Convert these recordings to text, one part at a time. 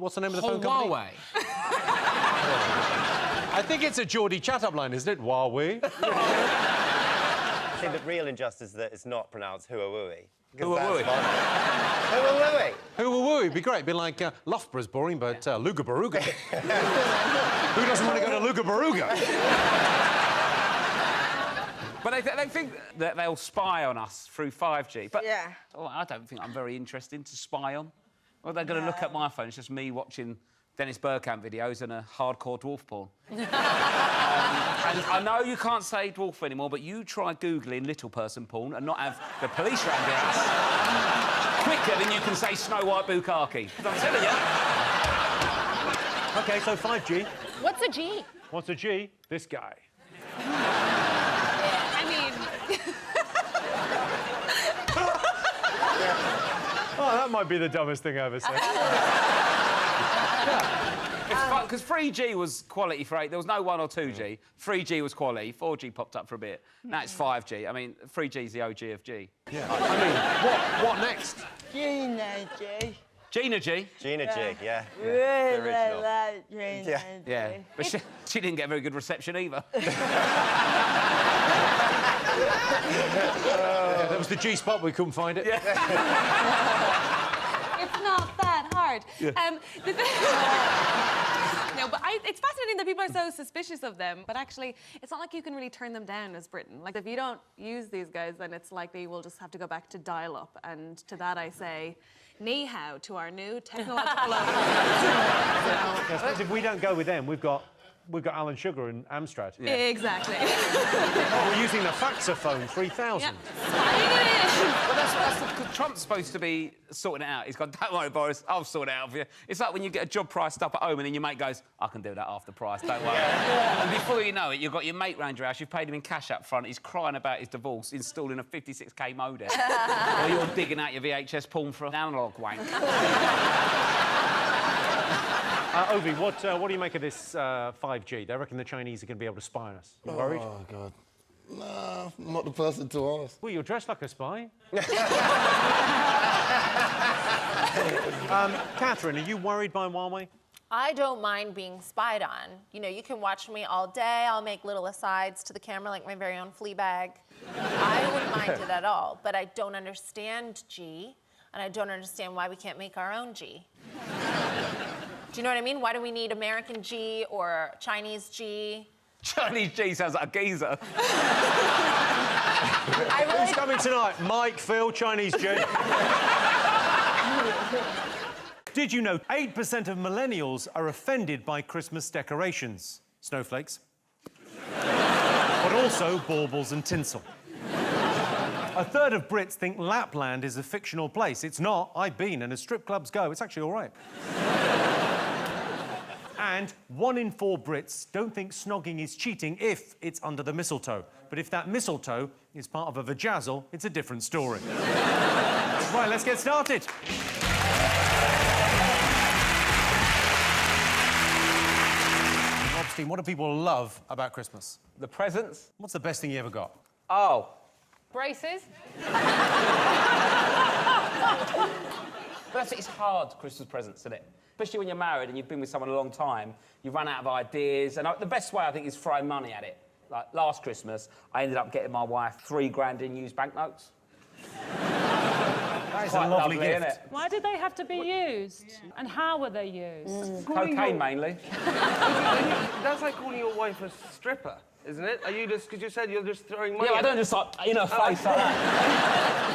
What's the name of the phone company? Huawei. I think it's a Geordie chat-up line, isn't it? Huawei. I think the real injustice is that it's not pronounced Huawei. Huawei. Huawei. Huawei would be great. It'd be like Loughborough's boring, but Luga Baruga. Who doesn't want to go to Luga Baruga? But they think that they'll spy on us through 5G. But yeah. Oh, I don't think I'm very interested to spy on. Well, they're going to look at my phone. It's just me watching Dennis Bergkamp videos and a hardcore dwarf porn. And I know you can't say dwarf anymore, but you try Googling little person porn and not have the police round your house quicker than you can say Snow White Bukkake. I'm telling you. OK, so 5G. What's a G? What's a G? This guy. I mean... Oh, that might be the dumbest thing I ever said. It's fun, because 3G was quality for 8. There was no 1 or 2G. 3G was quality. 4G popped up for a bit. Now it's 5G. I mean, 3G's the OG of G. Yeah. I mean, what next? Gina G. Gina G. Gina G, yeah. Really The original. like Gina G. Yeah, but she didn't get very good reception either. That was the G spot, we couldn't find it. It's not that hard. Yeah. No, but it's fascinating that people are so suspicious of them, but actually, it's not like you can really turn them down as Britain. Like, if you don't use these guys, then it's likely we'll just have to go back to dial-up, and to that I say, ni hao to our new technological... I suppose if we don't go with them, we've got Alan Sugar and Amstrad. Yeah. Exactly. Oh, we're using the Faxophone 3000. Yep. But that's because Trump's supposed to be sorting it out. He's gone, don't worry, Boris, I'll sort it out for you. It's like when you get a job priced up at home and then your mate goes, I can do that after price, don't worry. And before you know it, you've got your mate round your house, you've paid him in cash up front, he's crying about his divorce, installing a 56k modem. Or you're digging out your VHS porn for an analogue wank. Ovi, what do you make of this 5G? They reckon the Chinese are going to be able to spy on us. You worried? Oh, God. Nah, I'm not the person to ask. Well, you're dressed like a spy. Catherine, are you worried by Huawei? I don't mind being spied on. You know, you can watch me all day. I'll make little asides to the camera like my very own flea bag. I wouldn't mind it at all, but I don't understand G, and I don't understand why we can't make our own G. Do you know what I mean? Why do we need American G or Chinese G? Chinese G sounds like a geezer. Who's coming tonight? Mike, Phil, Chinese G. Did you know 8% of millennials are offended by Christmas decorations? Snowflakes. But also baubles and tinsel. A third of Brits think Lapland is a fictional place. It's not. I've been, and as strip clubs go, it's actually all right. And 1 in 4 Brits don't think snogging is cheating if it's under the mistletoe. But if that mistletoe is part of a vajazzle, it's a different story. Right, let's get started. Obstein, what do people love about Christmas? The presents? What's the best thing you ever got? Oh. Braces? But it's hard, Christmas presents, isn't it? Especially when you're married and you've been with someone a long time, you run out of ideas. And the best way, I think, is throwing money at it. Like, last Christmas, I ended up getting my wife £3,000 in used banknotes. That is a lovely gift. Isn't it? Why did they have to be used? And how were they used? Cocaine, mainly. That's like calling your wife a stripper, isn't it? Are you just... Because you said you're just throwing money Yeah, I at don't just, like, in her face like that.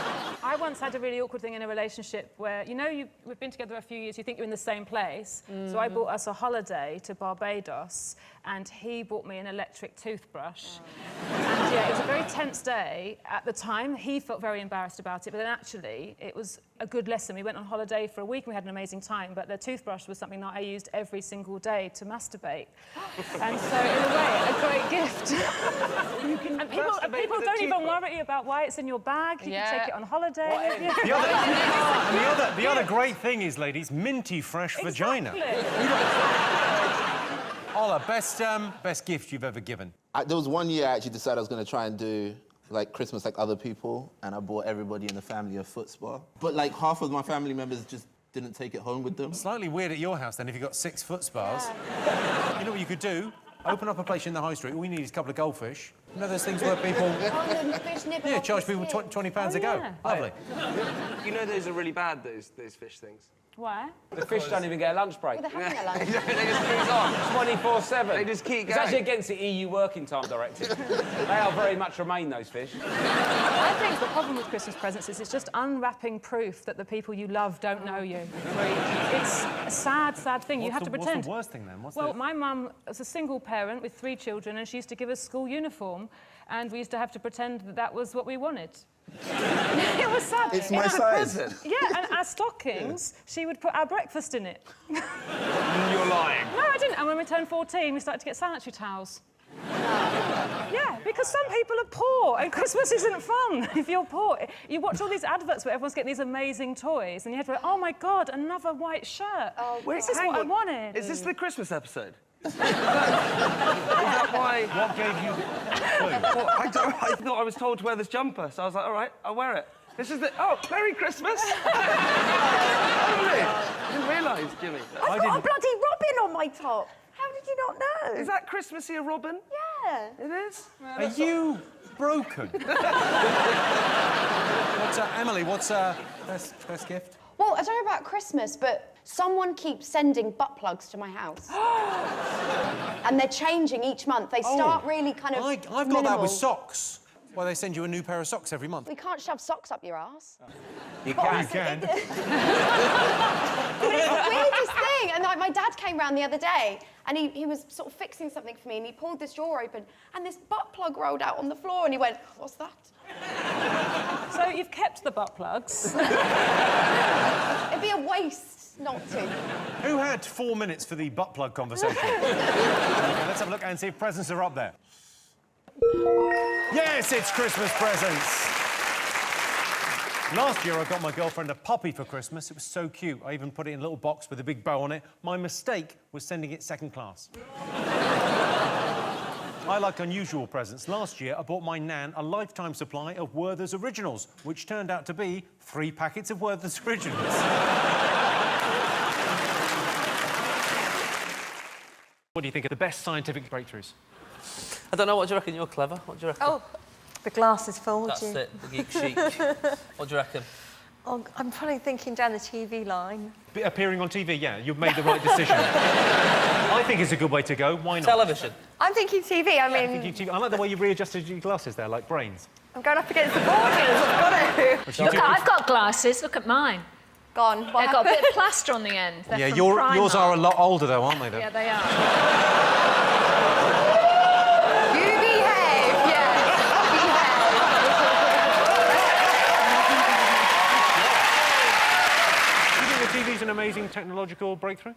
I once had a really awkward thing in a relationship where, you know, we've been together a few years, you think you're in the same place. So I bought us a holiday to Barbados, and he bought me an electric toothbrush. And, yeah, it was a very tense day. At the time, he felt very embarrassed about it, but then actually, it was a good lesson. We went on holiday for a week, and we had an amazing time, but the toothbrush was something that I used every single day to masturbate. And so, in a way, a great gift. And people don't even worry about why it's in your bag. You can take it on holiday. The other great thing is, ladies, minty fresh vagina. Ola, best gift you've ever given? There was one year I actually decided I was going to try and do like Christmas like other people, and I bought everybody in the family a foot spa. But like half of my family members just didn't take it home with them. Slightly weird at your house, then, if you've got 6 foot spars. You know what you could do? Open up a place in the high street. All you need is a couple of goldfish. You know those things where people... Yeah, charge people £20 a go. yeah. Lovely. You know those are really bad, those fish things. Why? The fish don't even get a lunch break. Well, they're having a lunch. They just keep on. 24/7. They just keep It's going. actually against the EU Working Time Directive. They are very much remain, those fish. I think the problem with Christmas presents is it's just unwrapping proof that the people you love don't know you. It's a sad, sad thing. You have to pretend. What's the worst thing, then? Well, my mum was a single parent with 3 children, and she used to give us school uniform, and we used to have to pretend that that was what we wanted. It was sad. It's my size. Yeah, and our stockings, she would put our breakfast in it. You're lying. No, I didn't. And when we turned 14, we started to get sanitary towels. Yeah, because some people are poor, and Christmas isn't fun if you're poor. You watch all these adverts where everyone's getting these amazing toys, and you have to go, oh my God, another white shirt. Oh, this is what I wanted. Is this the Christmas episode? Is that why? What gave you the clue? Well, I thought I was told to wear this jumper, so I was like, all right, I'll wear it. This is the... Oh, Merry Christmas! I didn't realise, Jimmy. I've got a bloody robin on my top. How did you not know? Is that Christmassy a robin? Yeah. It is? Are you broken? Emily, what's first gift? Well, I don't know about Christmas, but someone keeps sending butt plugs to my house. And they're changing each month. They start really kind of I've got minimal. that with socks. Well, they send you a new pair of socks every month. We can't shove socks up your ass. You can. You can. But it's the weirdest thing. And like, my dad came round the other day, and he was sort of fixing something for me, and he pulled this drawer open, and this butt plug rolled out on the floor, and he went, what's that? So you've kept the butt plugs. It'd be a waste not to. Who had 4 minutes for the butt plug conversation? Okay, let's have a look and see if presents are up there. Yes, it's Christmas presents. Last year, I got my girlfriend a puppy for Christmas. It was so cute. I even put it in a little box with a big bow on it. My mistake was sending it second class. I like unusual presents. Last year, I bought my nan a lifetime supply of Werther's Originals, which turned out to be 3 packets of Werther's Originals. What do you think are the best scientific breakthroughs? I don't know. What do you reckon? You're clever. What do you reckon? Oh, the glass is full. That's it, the geek chic. What do you reckon? Oh, I'm probably thinking down the TV line. Appearing on TV, yeah, you've made the right decision. I think it's a good way to go. Why not? Television. I'm thinking TV. I mean, I like the way you readjusted your glasses there, like brains. I'm going up against the borders. I've got to. Look, I've got glasses. Look at mine. Gone. They've got a bit of plaster on the end. They're Yeah, from yours Primark. are a lot older, though, aren't they? Though? Yeah, they are. You behave. Yeah. Do you think the TV's an amazing technological breakthrough?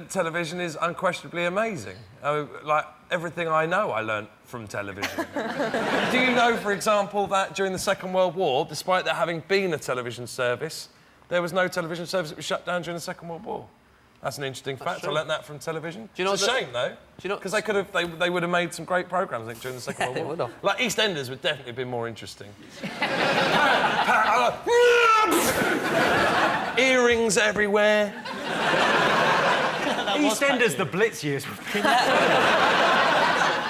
Television is unquestionably amazing. Like, everything I know I learnt from television. Do you know, for example, that during the Second World War, despite there having been a television service, there was no television service that was shut down during the Second World War? That's an interesting fact. true. I learnt that from television. Do you know it's a shame, though. Do you know? Because they would have made some great programmes, I think, during the Second World War. would have. Like, EastEnders would definitely have been more interesting. Earrings everywhere. EastEnders, the Blitz years.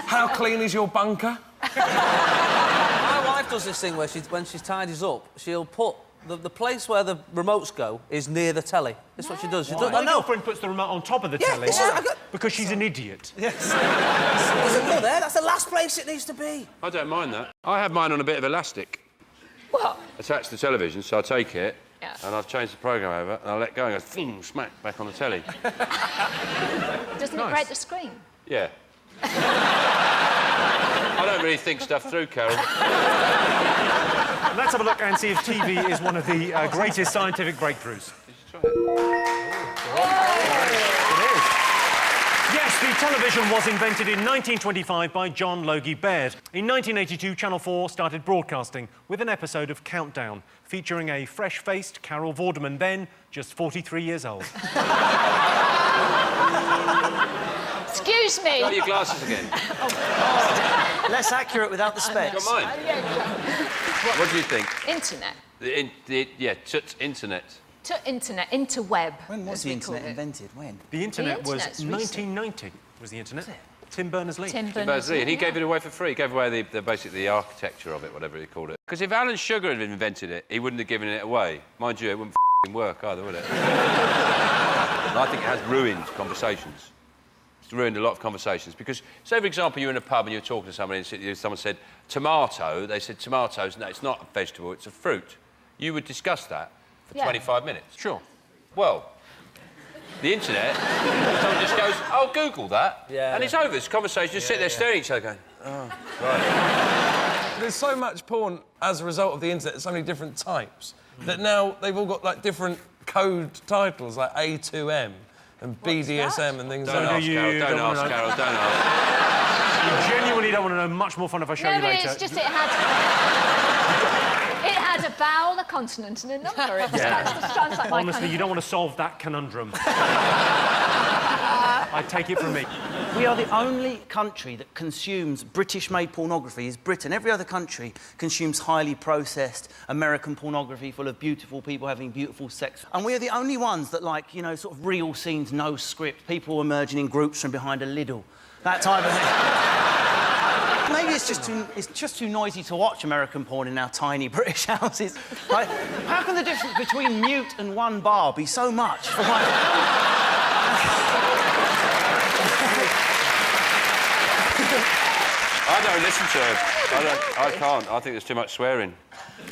How clean is your bunker? My wife does this thing where when she tidies up, she'll put the place where the remotes go is near the telly. That's what she does. She does. My girlfriend puts the remote on top of the telly because she's an idiot. Yes. Doesn't go there. That's the last place it needs to be. I don't mind that. I have mine on a bit of elastic. What? Attached to the television, so I take it, Yeah. and I've changed the programme over, and I let go and go, boom, smack, back on the telly. Doesn't it break the screen? Yeah. I don't really think stuff through, Carol. Let's have a look and see if TV is one of the greatest scientific breakthroughs. It is. Yes, the television was invented in 1925 by John Logie Baird. In 1982, Channel 4 started broadcasting with an episode of Countdown, featuring a fresh-faced Carol Vorderman, then just 43 years old. Excuse me. Got your glasses again. Less accurate without the specs. Got mine. What do you think? Internet. Yeah, internet. interweb. When was the internet invented? When? The internet was internet's recent. 1990. Was the internet? Tim Berners-Lee. Tim Berners-Lee, and he gave it away for free. He gave away basically the architecture of it, whatever he called it. Because if Alan Sugar had invented it, he wouldn't have given it away. Mind you, it wouldn't work either, would it? And I think it has ruined conversations. It's ruined a lot of conversations because, say, for example, you're in a pub and you're talking to somebody and someone said tomato. They said tomatoes. No, it's not a vegetable. It's a fruit. You would discuss that for 25 minutes. Sure. Well, the internet, someone just goes, "Oh, Google that," and it's over. It's a conversation. Just sit there staring at each other, going, "Oh, right." There's so much porn as a result of the internet, so many different types, that now they've all got, like, different code titles, like A2M and BDSM and things like that. Don't ask, Carol, don't ask. You genuinely don't want to know much more fun if I show you later. It's just it had a vowel, a consonant, and a number. It sounds like my Honestly, you don't want to solve that conundrum. I take it from me. We are the only country that consumes British-made pornography. Is Britain. Every other country consumes highly processed American pornography full of beautiful people having beautiful sex. And we are the only ones that, like, you know, sort of real scenes, no script, people emerging in groups from behind a Lidl. That type of thing. Maybe it's just too noisy to watch American porn in our tiny British houses. Like, how can the difference between mute and one bar be so much for one? I don't listen to it. I can't. I think there's too much swearing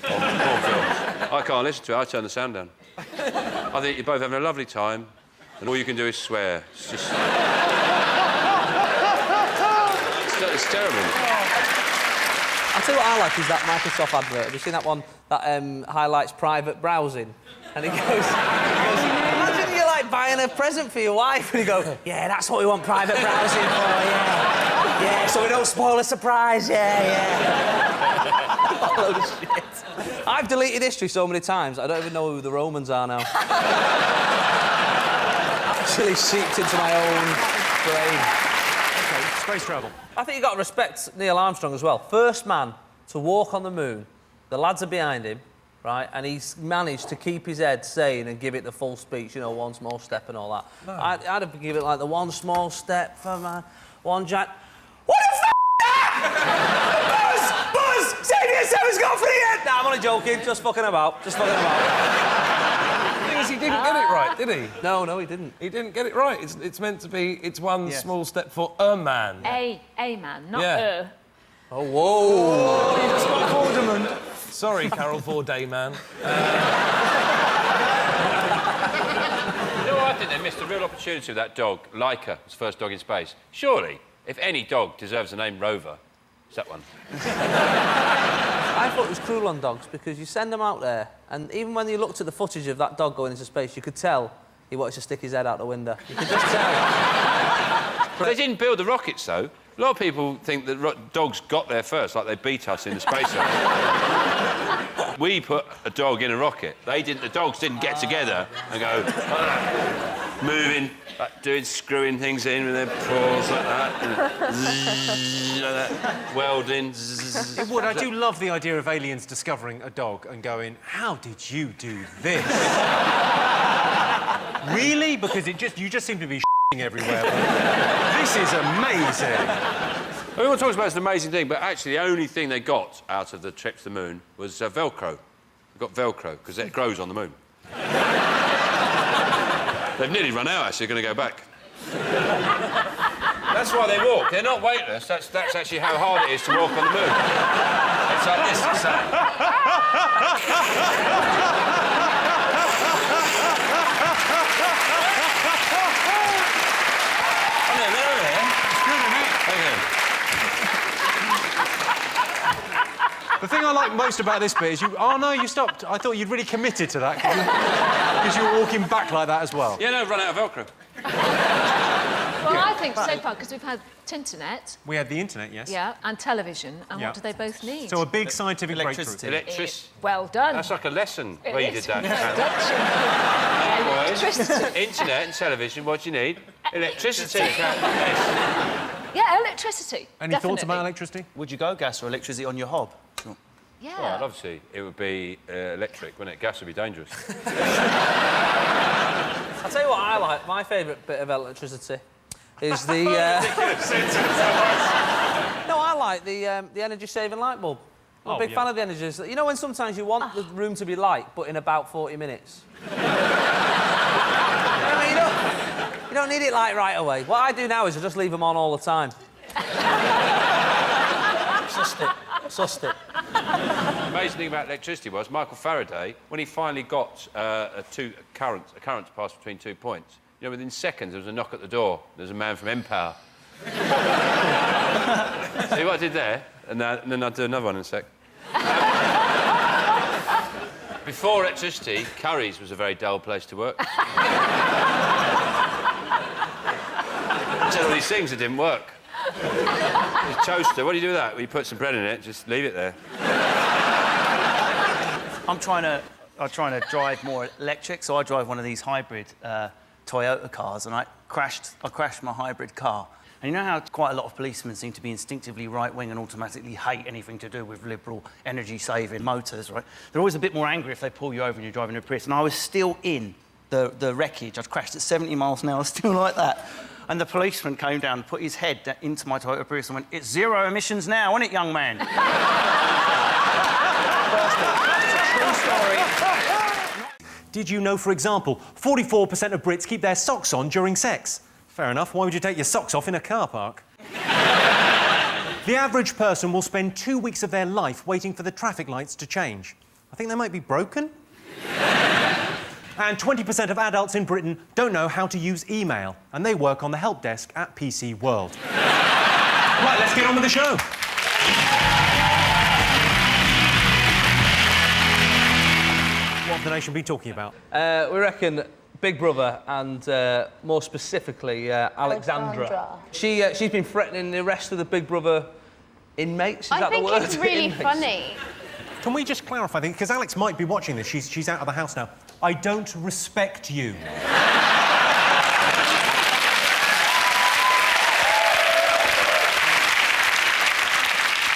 on porn films. I can't listen to it. I turn the sound down. I think you're both having a lovely time, and all you can do is swear. It's just... it's terrible. I'll tell you what I like is that Microsoft advert. Have you seen that one that highlights private browsing? And it goes, imagine you're like buying a present for your wife and you go, yeah, that's what we want private browsing for, yeah. Yeah, so we don't spoil the surprise, yeah. What a load of shit. I've deleted history so many times, I don't even know who the Romans are now. Actually seeped into my own brain. OK, space travel. I think you've got to respect Neil Armstrong as well. First man to walk on the moon. The lads are behind him, right? And he's managed to keep his head sane and give it the full speech, you know, one small step and all that. No. I'd have to give it like the one small step for man, one giant... What the f*** that? Buzz! Save yourself, he's gone for the end! Nah, I'm only joking, just fucking about. Just fucking about. The thing is, he didn't get it right, did he? No, he didn't. He didn't get it right. It's meant to be, it's one small step for a man. A man, not a. Oh, whoa. You just got Vorderman. Sorry, Carol Vorday, man. You know, I think they missed a real opportunity with that dog, Laika, his first dog in space. Surely, if any dog deserves the name Rover, it's that one. I thought it was cruel on dogs because you send them out there and even when you looked at the footage of that dog going into space, you could tell he wanted to stick his head out the window. You could just tell. They didn't build the rockets, though. A lot of people think that dogs got there first, like they beat us in the space race. We put a dog in a rocket. The dogs didn't get together and go, moving, like, screwing things in with their paws like that, and like that, welding. Wood, I do love the idea of aliens discovering a dog and going, how did you do this? Really? Because you just seem to be everywhere. This is amazing. Everyone talks about it's an amazing thing, but actually the only thing they got out of the trip to the moon was Velcro. They got Velcro, because it grows on the moon. They've nearly run out, actually, they're going to go back. That's why they walk. They're not weightless. That's actually how hard it is to walk on the moon. It's like this. It's The thing I like most about this bit is you... Oh, no, you stopped. I thought you'd really committed to that because you were walking back like that as well. Yeah, no, run out of Velcro. Well, I think so far, because we've had internet. We had the internet, yes. Yeah, and television. And what do they both need? So a big scientific breakthrough. Electricity. Well done. That's like a lesson where you did that. Electricity. Internet and television, what do you need? Electricity. Yeah, electricity. Any thoughts about electricity? Would you go gas or electricity on your hob? Yeah. Well, obviously, it would be electric, wouldn't it? Gas would be dangerous. I'll tell you what I like. My favourite bit of electricity is the... No, I like the energy-saving light bulb. I'm a big fan of the energy. You know when sometimes you want the room to be light, but in about 40 minutes? I mean, you don't need it light right away. What I do now is I just leave them on all the time. Sussed it. The amazing thing about electricity was Michael Faraday, when he finally got a current to pass between 2 points, you know, within seconds there was a knock at the door. There's a man from Empower. See what I did there? And then I'll do another one in a sec. Before electricity, Curry's was a very dull place to work. Just all these things that didn't work. It's toaster. What do you do with that? Well, you put some bread in it, just leave it there. I'm trying to drive more electric, so I drive one of these hybrid Toyota cars, and I crashed my hybrid car. And you know how quite a lot of policemen seem to be instinctively right-wing and automatically hate anything to do with liberal, energy-saving motors, right? They're always a bit more angry if they pull you over and you're driving a Prius. And I was still in the wreckage. I'd crashed at 70 miles an hour, still like that. And the policeman came down and put his head into my Toyota Prius and went, "It's zero emissions now, isn't it, young man?" It's a true story. Did you know, for example, 44% of Brits keep their socks on during sex? Fair enough. Why would you take your socks off in a car park? The average person will spend 2 weeks of their life waiting for the traffic lights to change. I think they might be broken. And 20% of adults in Britain don't know how to use email, and they work on the help desk at PC World. Right, let's get on with the show. What have the nation been talking about? We reckon Big Brother and, more specifically, Alexandra. She's been threatening the rest of the Big Brother inmates. Is that the word? I think it's really Inmates. funny. Can we just clarify things? Because Alex might be watching this. She's out of the house now. I don't respect you.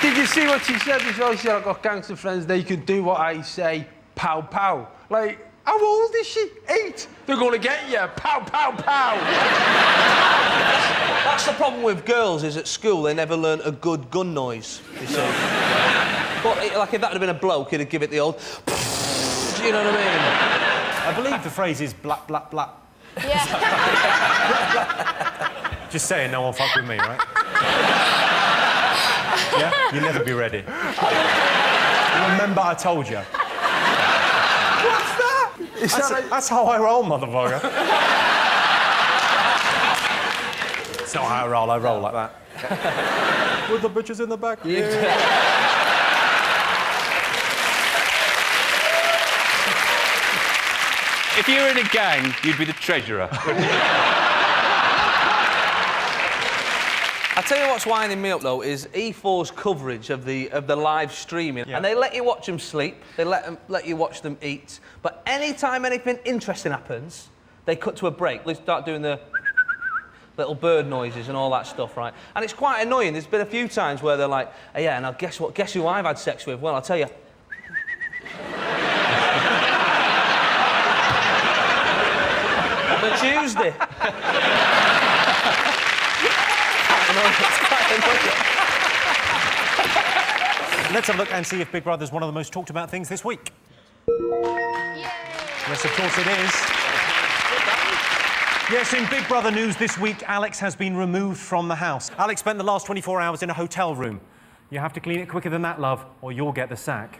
Did you see what she said as well? She said, "I've got gangster friends, they can do what I say, pow, pow." Like, how old is she? 8. They're gonna get you, pow, pow, pow. That's the problem with girls, is at school they never learn a good gun noise, you see. But, like, if that had been a bloke, he'd have give it the old... You know what I mean? I believe the phrase is blap, blap, blap. Yeah. Just saying, no one fuck with me, right? Yeah? You'll never be ready. Remember I told you. What's that? That's how I roll, motherfucker. It's not how I roll like that. With the bitches in the back. Yeah. If you were in a gang, you'd be the treasurer. I tell you what's winding me up, though, is E4's coverage of the live streaming. Yeah. And they let you watch them sleep, they let you watch them eat, but any time anything interesting happens, they cut to a break. They start doing the little bird noises and all that stuff, right? And it's quite annoying. There's been a few times where they're like, "Oh, yeah, now guess what? Guess who I've had sex with?" Well, I'll tell you. On a Tuesday. Let's have a look and see if Big Brother's one of the most talked about things this week. Yay. Yes, of course it is. Yes, in Big Brother news this week, Alex has been removed from the house. Alex spent the last 24 hours in a hotel room. You have to clean it quicker than that, love, or you'll get the sack.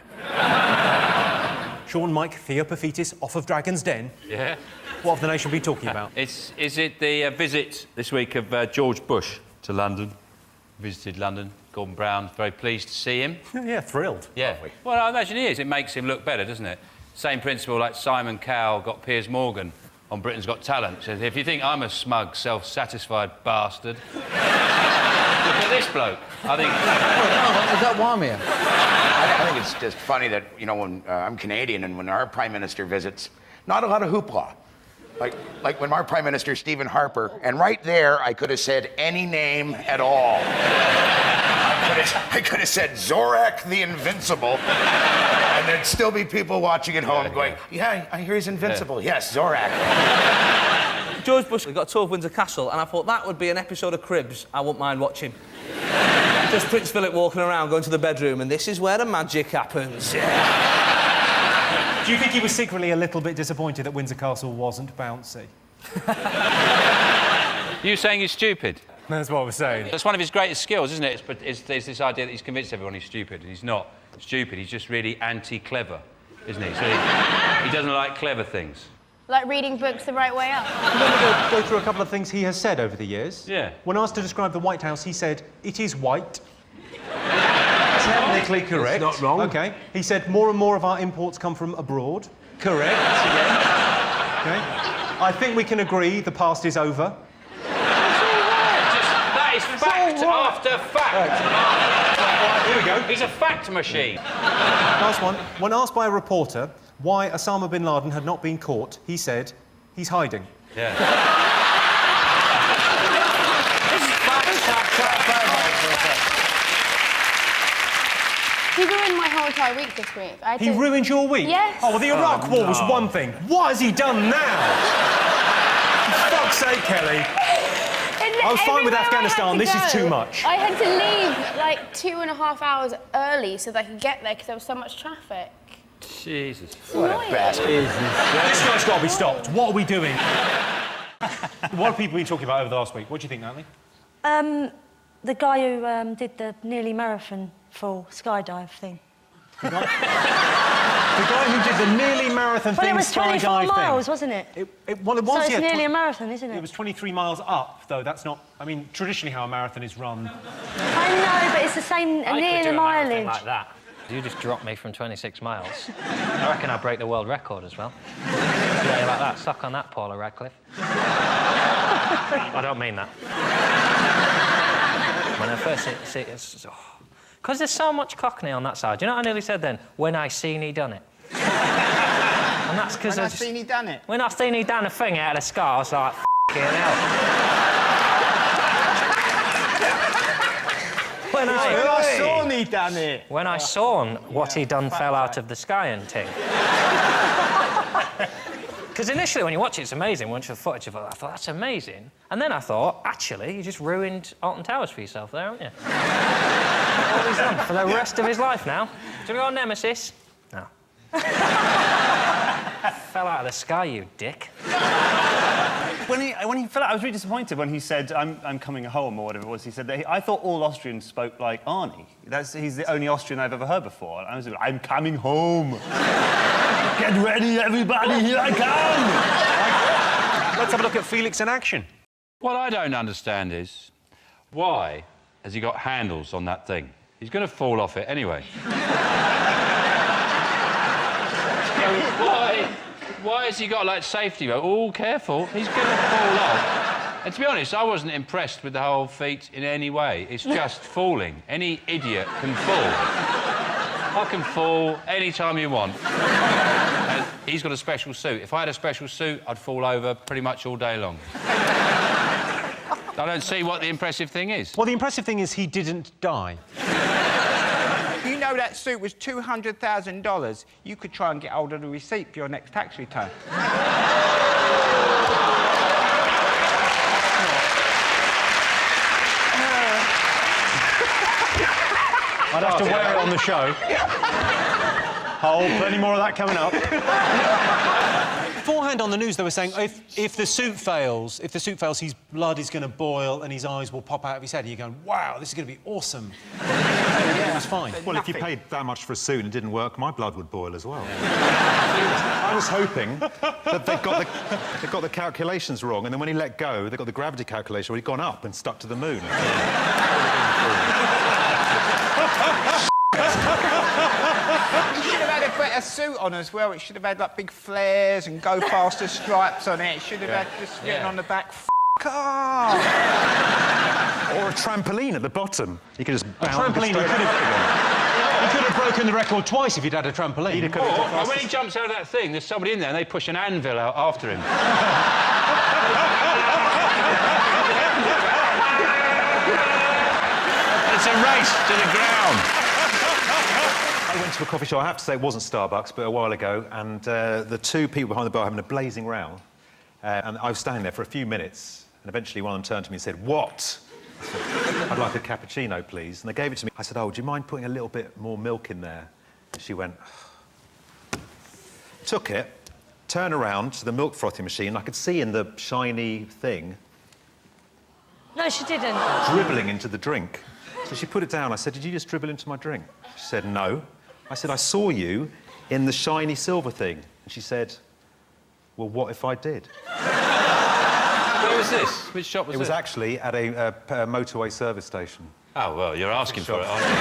Sean Mike Theopophetis off of Dragon's Den. Yeah. What have the nation been talking about? Is it the visit this week of George Bush to London? Visited London. Gordon Brown, very pleased to see him. Yeah, thrilled. Yeah. Well, I imagine he is. It makes him look better, doesn't it? Same principle like Simon Cowell got Piers Morgan on Britain's Got Talent. Says, if you think I'm a smug, self-satisfied bastard, look at this bloke. I think... Is that Wamia? I think it's just funny that, you know, when I'm Canadian and when our Prime Minister visits, not a lot of hoopla. Like when our Prime Minister, Stephen Harper, and right there, I could have said any name at all. I could have said Zorak the Invincible, and there'd still be people watching at home going, yeah, I hear he's invincible. Yeah. Yes, Zorak. George Bush got a tour of Windsor Castle, and I thought that would be an episode of Cribs I wouldn't mind watching. Just Prince Philip walking around, going to the bedroom, and this is where the magic happens. Do you think he was secretly a little bit disappointed that Windsor Castle wasn't bouncy? You saying he's stupid? That's what I was saying. That's one of his greatest skills, isn't it? It's this idea that he's convinced everyone he's stupid, and he's not stupid. He's just really anti-clever, isn't he? So he doesn't like clever things. Like reading books the right way up. I'm going to go through a couple of things he has said over the years. Yeah. When asked to describe the White House, he said, it is white. Technically correct. It's not wrong. OK. He said, more and more of our imports come from abroad. Correct. Yeah. OK. I think we can agree the past is over. That is fact after fact. Right, here we go. He's a fact machine. Last one. When asked by a reporter why Osama bin Laden had not been caught, he said, he's hiding. Yeah. He ruined my whole entire week this week. He ruined your week? Yes. Oh, well, the Iraq War was one thing. What has he done now? For fuck's sake, Kelly. I was fine with Afghanistan. This is too much. I had to leave like 2.5 hours early so that I could get there because there was so much traffic. Jesus. What a bastard. This guy's got to be stopped. What are we doing? What have people been talking about over the last week? What do you think, Natalie? The guy who did the nearly marathon full skydive thing. The guy who did the nearly marathon Well, thing, it was 24 skydive miles, thing. wasn't it? Well, it was, So it's yeah, nearly a marathon, isn't it? It was 23 miles up, though. That's not... I mean, traditionally how a marathon is run. I know, but it's the same, near the mileage. Like that. You just dropped me from 26 miles. I reckon I'll break the world record as well. Yeah, like that. Suck on that, Paula Radcliffe. I don't mean that. When I first see it, it's... Because there's so much Cockney on that side. Do you know what I nearly said then? When I seen he done it. And that's because When I seen he done it? When I seen he done a thing out of the sky, I was like, f***ing hell. When I saw he done it. When I saw what he done fell out of the sky and ting. Because initially, when you watch it, it's amazing. Once the footage of it, I thought, that's amazing. And then I thought, actually, you just ruined Alton Towers for yourself there, haven't you? What he's done for the rest of his life now. Do you want to go on Nemesis? No. Fell out of the sky, you dick. When he fell out, I was really disappointed when he said, I'm coming home, or whatever it was. He said that I thought all Austrians spoke like Arnie. He's the only Austrian I've ever heard before. And I was like, I'm coming home. Get ready, everybody, here I come! Let's have a look at Felix in action. What I don't understand is, why has he got handles on that thing? He's going to fall off it anyway. Why has he got, like, safety mode? Oh, careful, he's going to fall off. And to be honest, I wasn't impressed with the whole feat in any way. It's just falling. Any idiot can fall. I can fall any time you want. And he's got a special suit. If I had a special suit, I'd fall over pretty much all day long. I don't see what the impressive thing is. Well, the impressive thing is he didn't die. You know that suit was $200,000. You could try and get hold of the receipt for your next tax return. I'd have to wear it on the show. Oh, plenty more of that coming up. Beforehand on the news, they were saying if the suit fails, his blood is going to boil and his eyes will pop out of his head. And you're going, wow, this is going to be awesome. It was fine. Well, if you paid that much for a suit and it didn't work, my blood would boil as well. I was hoping that they've got the calculations wrong, and then when he let go, they got the gravity calculation where he'd gone up and stuck to the moon. You should have had a better suit on as well. It should have had, like, big flares and go faster stripes on it. It should have had just written on the back, F*** off. Or a trampoline at the bottom. You could just bounce. Trampoline, he could have have broken the record twice if you'd had a trampoline. And when he jumps out of that thing, there's somebody in there and they push an anvil out after him. It's a race to the ground. I went to a coffee shop, I have to say it wasn't Starbucks, but a while ago, and the two people behind the bar having a blazing row, and I was standing there for a few minutes, and eventually one of them turned to me and said, "What?" I said, "I'd like a cappuccino, please." And they gave it to me. I said, "Oh, do you mind putting a little bit more milk in there?" And she went, took it, turned around to the milk frothing machine. I could see in the shiny thing... No, she didn't. ...dribbling into the drink. So she put it down. I said, "Did you just dribble into my drink?" She said, "No." I said, "I saw you in the shiny silver thing." And she said, "Well, what if I did?" Where was this? Which shop was it? It was actually at a motorway service station. Oh, well, you're asking for it, aren't you?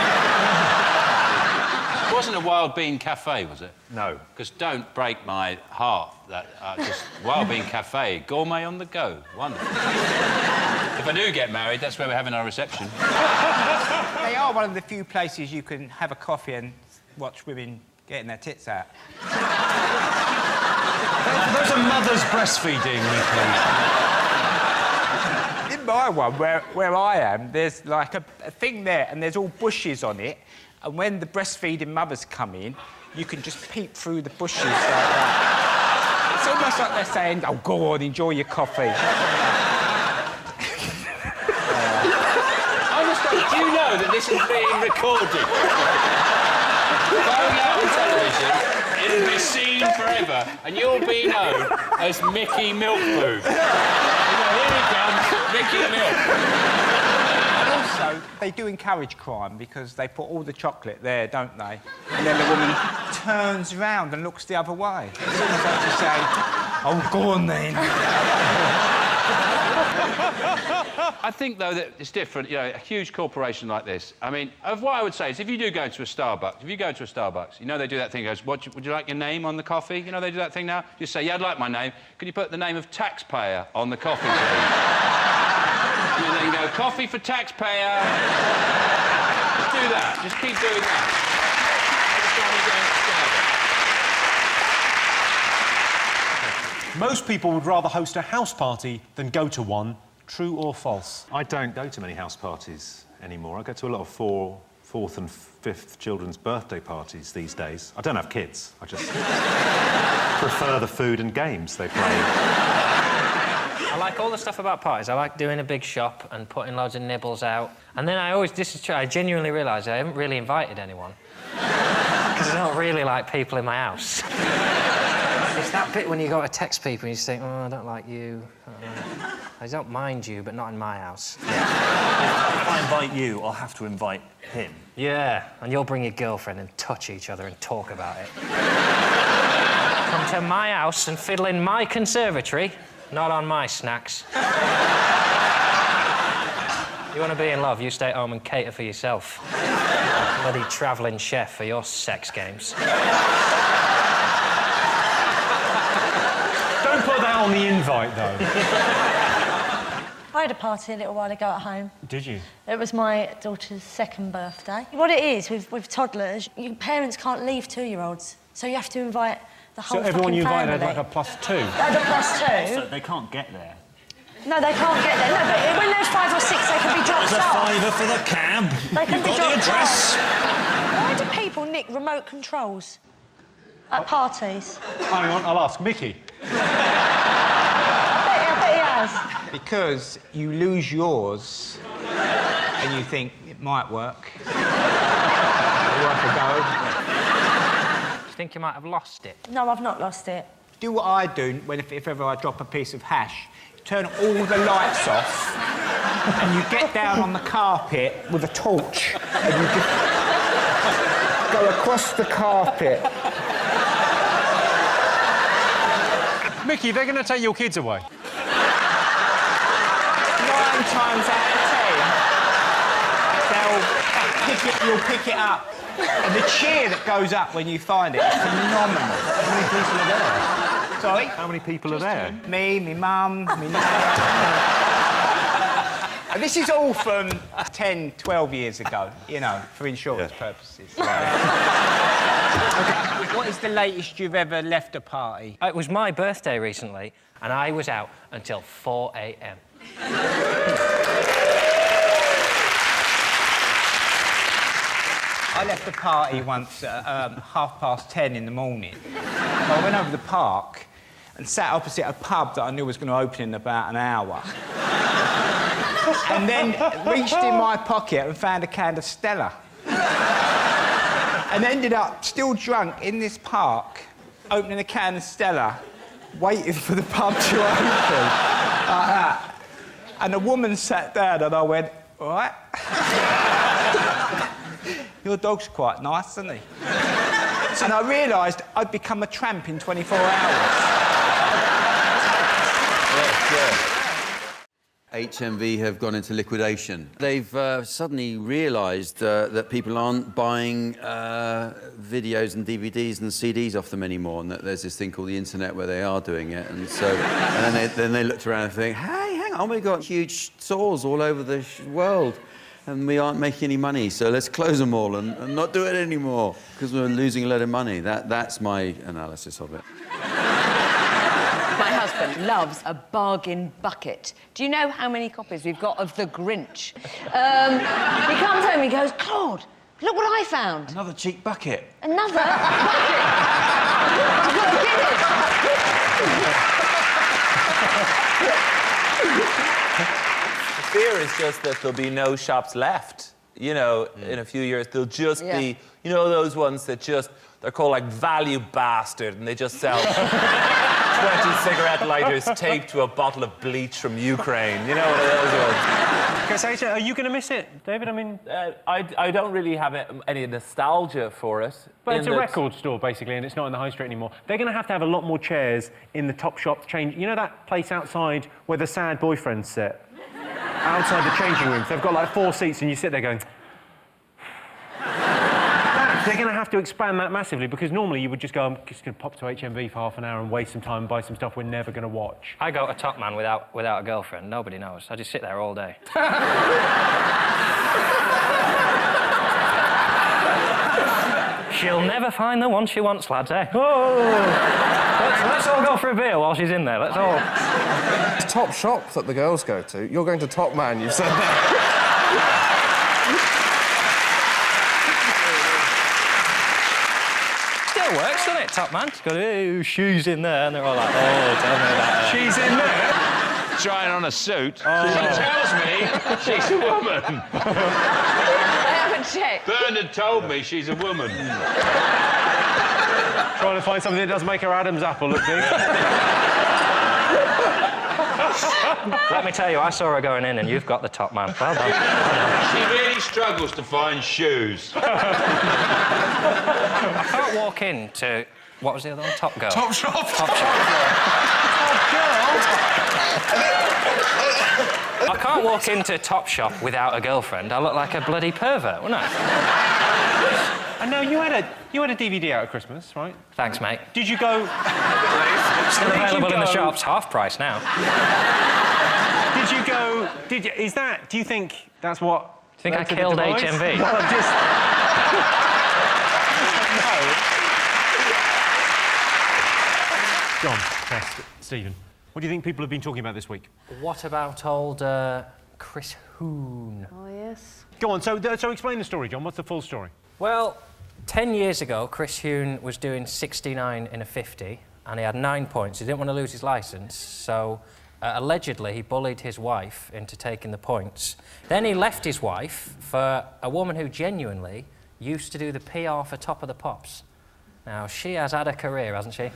It wasn't a Wild Bean Cafe, was it? No. Because don't break my heart. That just Wild Bean Cafe, gourmet on the go. Wonderful. If I do get married, that's where we're having our reception. They are one of the few places you can have a coffee and watch women getting their tits out. Those are mothers breastfeeding, Nicky. In my one, where I am, there's like a thing there and there's all bushes on it, and when the breastfeeding mothers come in, you can just peep through the bushes like that. It's almost like they're saying, "Oh, go on, enjoy your coffee." Do you know that this is being recorded? Going out on television, it'll be seen forever, and you'll be known as Mickey Milk Booth. Here he comes, Mickey Milk. And also, they do encourage crime because they put all the chocolate there, don't they? And then the woman turns round and looks the other way. It's almost like to say, "Oh, go on then." I think, though, that it's different, you know, a huge corporation like this. I mean, what I would say is if you do go into a Starbucks, you know they do that thing, goes, would you like your name on the coffee? You know they do that thing now? You say, "Yeah, I'd like my name. Can you put the name of taxpayer on the coffee, please?" You then go, "Coffee for taxpayer." Just do that. Just keep doing that. Most people would rather host a house party than go to one. True or false? I don't go to many house parties anymore. I go to a lot of fourth and fifth children's birthday parties these days. I don't have kids. I just prefer the food and games they play. I like all the stuff about parties. I like doing a big shop and putting loads of nibbles out. And then I genuinely realise I haven't really invited anyone. Because I don't really like people in my house. It's that bit when you go to text people and you just think, "Oh, I don't like you. I don't mind you, but not in my house." If I invite you, I'll have to invite him. Yeah, and you'll bring your girlfriend and touch each other and talk about it. Come to my house and fiddle in my conservatory, not on my snacks. You want to be in love, you stay at home and cater for yourself. Bloody travelling chef for your sex games. Don't put that on the invite, though. I had a party a little while ago at home. Did you? It was my daughter's second birthday. What it is, with toddlers, your parents can't leave two-year-olds, so you have to invite the whole So everyone you invited family. had like a +2? Had a +2. So they can't get there. No, they can't get there. No, but when there's 5 or 6, they can be dropped There's off. a £5 for the cab. They can You've be got the dropped address. off. Why do people nick remote controls at parties? Hang on, I'll ask Mickey. I bet he has. Because you lose yours and you think it might work. Worth a go. Do you think you might have lost it? No, I've not lost it. Do what I do if ever I drop a piece of hash. Turn all the lights off and you get down on the carpet with a torch and you just go across the carpet. Mickey, they're going to take your kids away. 9 times out of 10, you'll pick it up. And the cheer that goes up when you find it is phenomenal. How many people are there? Sorry? How many people are there? Me, my mum, me nan. And this is all from 10, 12 years ago, you know, for insurance purposes. What is the latest you've ever left a party? It was my birthday recently, and I was out until 4 a.m. I left a party once at 10:30 in the morning. I went over to the park and sat opposite a pub that I knew was going to open in about an hour. And then reached in my pocket and found a can of Stella. And ended up still drunk in this park, opening a can of Stella, waiting for the pub to open. Like that. And a woman sat down and I went, all right. Your dog's quite nice, isn't he? And I realised I'd become a tramp in 24 hours. HMV have gone into liquidation. They've suddenly realised that people aren't buying videos and DVDs and CDs off them anymore, and that there's this thing called the internet where they are doing it. And so, and then they looked around and think, hey, hang on, we've got huge stores all over the world, and we aren't making any money, so let's close them all and not do it anymore because we're losing a load of money. That's my analysis of it. My husband loves a bargain bucket. Do you know how many copies we've got of The Grinch? He comes home, he goes, Claude, look what I found. Another cheap bucket. Another bucket. I've got The fear is just that there'll be no shops left. You know, in a few years, there'll just be, you know, those ones that just, they're called like Value Bastard, and they just sell 20 cigarette lighters taped to a bottle of bleach from Ukraine. You know, one of those ones. Okay, are you going to miss it, David? I mean... I don't really have any nostalgia for it. But it's a record store, basically, and it's not in the high street anymore. They're going to have a lot more chairs in the Topshop change... You know that place outside where the sad boyfriends sit? Outside the changing rooms. They've got, like, 4 seats, and you sit there going... They're going to have to expand that massively, because normally you would just go, I'm just going to pop to HMV for half an hour and waste some time and buy some stuff we're never going to watch. I go to Top Man without a girlfriend. Nobody knows. I just sit there all day. She'll never find the one she wants, lads, eh? Oh! Let's all go for a beer while she's in there. Let's all... It's Top Shop that the girls go to. You're going to Top Man, you've said that. Still works, doesn't it, Top Man? It's got, oh, she's in there, and they're all like, oh, tell me about her. She's in there? Trying on a suit. Oh. She tells me she's a woman. I haven't checked. Bernard told me she's a woman. Trying to find something that does make her Adam's apple look big. Let me tell you, I saw her going in, and you've got the Top Man. Well done. She really struggles to find shoes. I can't walk into... What was the other one? Top Girl. Top Shop. Top Shop. I can't walk into Top Shop without a girlfriend. I look like a bloody pervert, wouldn't I? And now you had a DVD out at Christmas, right? Thanks, mate. Did you go... Still available in the shops, half price now. Did you go... Is that... Do you think that's what... Do you think I killed HMV? Well, just... John, Tess, Stephen, what do you think people have been talking about this week? What about old Chris Hoon? Oh, yes. Go on, so explain the story, John. What's the full story? Well, 10 years ago, Chris Hoon was doing 69 in a 50, and he had 9 points. He didn't want to lose his licence, so allegedly he bullied his wife into taking the points. Then he left his wife for a woman who genuinely used to do the PR for Top of the Pops. Now, she has had a career, hasn't she?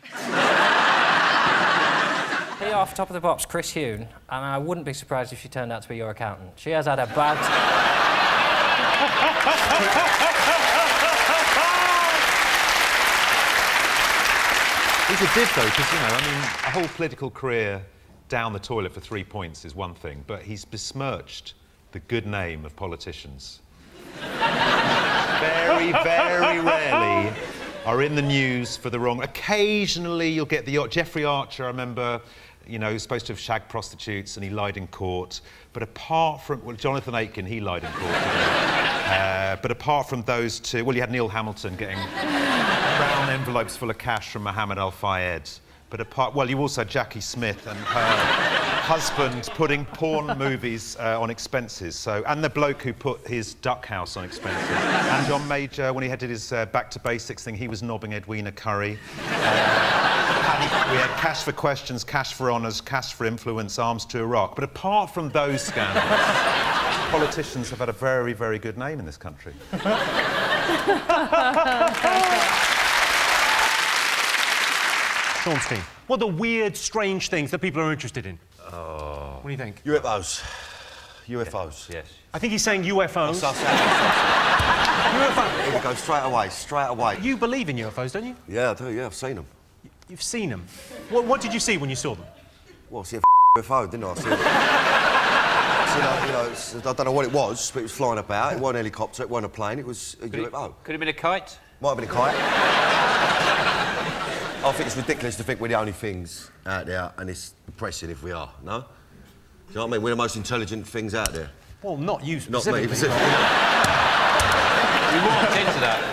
PR for Top of the Pops, Chris Hoon, and I wouldn't be surprised if she turned out to be your accountant. She has had a bad... He's a div, though, because, you know, I mean, a whole political career down the toilet for 3 points is one thing, but he's besmirched the good name of politicians. Very, very rarely are in the news for the wrong... Occasionally you'll get the... Jeffrey Archer, I remember, You know, he was supposed to have shagged prostitutes and he lied in court. But apart from... Well, Jonathan Aitken, he lied in court. But apart from those two... Well, you had Neil Hamilton getting brown envelopes full of cash from Mohammed Al-Fayed. But apart... Well, you also had Jackie Smith and her husband putting porn movies on expenses. So, and the bloke who put his duck house on expenses. And John Major, when he did his Back to Basics thing, he was nobbing Edwina Curry. We had cash for questions, cash for honours, cash for influence, arms to Iraq. But apart from those scandals, politicians have had a very, very good name in this country. Sean, what are the weird, strange things that people are interested in? Oh. What do you think? UFOs. UFOs. Yes. I think he's saying UFOs. UFO. Here we go, straight away. You believe in UFOs, don't you? Yeah, I do, yeah, I've seen them. You've seen them? What did you see when you saw them? Well, I see a UFO, didn't I? I don't know what it was, but it was flying about. It wasn't a helicopter, it wasn't a plane, it was a UFO. Could it have been a kite? Might have been a kite. I think it's ridiculous to think we're the only things out there, and it's depressing if we are, no? Do you know what I mean? We're the most intelligent things out there. Well, not you Not specifically. me, specifically. You walked into that.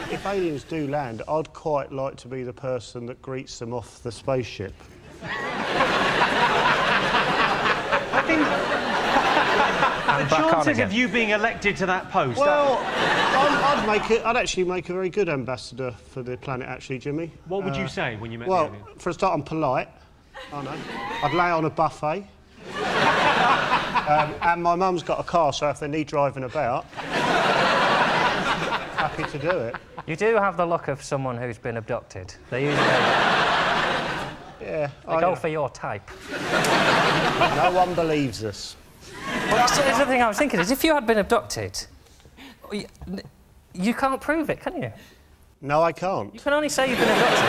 If aliens do land, I'd quite like to be the person that greets them off the spaceship. I think the chances of you being elected to that post... Well, I'd actually make a very good ambassador for the planet, actually, Jimmy. What would you say when you met the Well, alien? for a start, I'm polite. I know. I'd lay on a buffet. And my mum's got a car, so if they need driving about, happy to do it. You do have the look of someone who's been abducted. They usually... Yeah, They go for your type. No one believes us. Well, that's the thing I was thinking is, if you had been abducted, you can't prove it, can you? No, I can't. You can only say you've been abducted.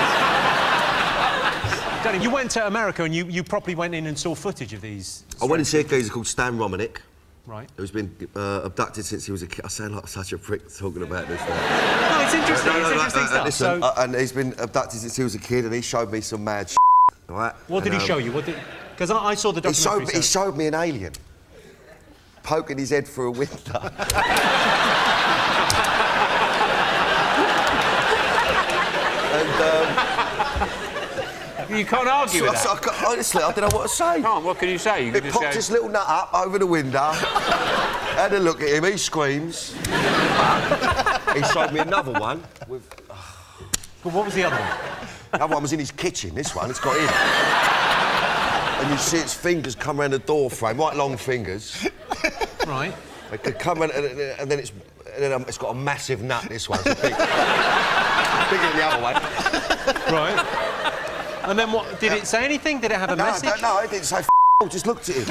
Danny, you went to America and you properly went in and saw footage of these... I went and see a geezer called Stan Romanek. Right. Who's been abducted since he was a kid. I sound like such a prick talking about this now. No, it's interesting. It's interesting stuff. Listen, So- and he's been abducted since he was a kid, and he showed me some mad right? What did he show you? Because I saw the documentary. He showed me an alien poking his head through a window. You can't argue with that. Honestly, I don't know what to say. Can't. What can you say? You It popped his little nut up over the window. Had a look at him. He screams. He showed me another one. But what was the other one? The other one was in his kitchen. This one, it's got in. And you see its fingers come around the door frame, right long fingers. Right. They could come around, and then it's got a massive nut. This one, it's bigger than the other one. Right. And then what? Did it say anything? Did it have a message? No, it didn't say just looked at him.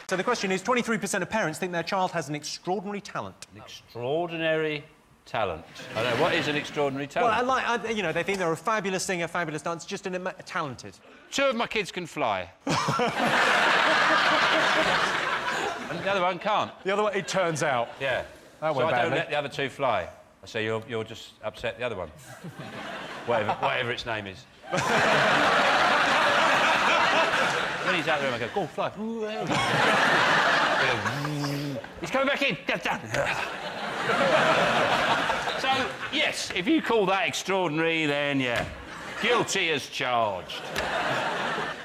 So the question is, 23% of parents think their child has an extraordinary talent. An extraordinary talent. I don't know, what is an extraordinary talent? Well, you know, they think they're a fabulous singer, fabulous dancer, just talented. 2 of my kids can fly. And the other one can't. The other one, it turns out. Yeah. That So went I don't badly. let the other 2 fly. I say, you'll just upset the other one. whatever its name is. When he's out there, I go, go on, fly. He's coming back in. Get down. So, yes, if you call that extraordinary, then, yeah, guilty as charged.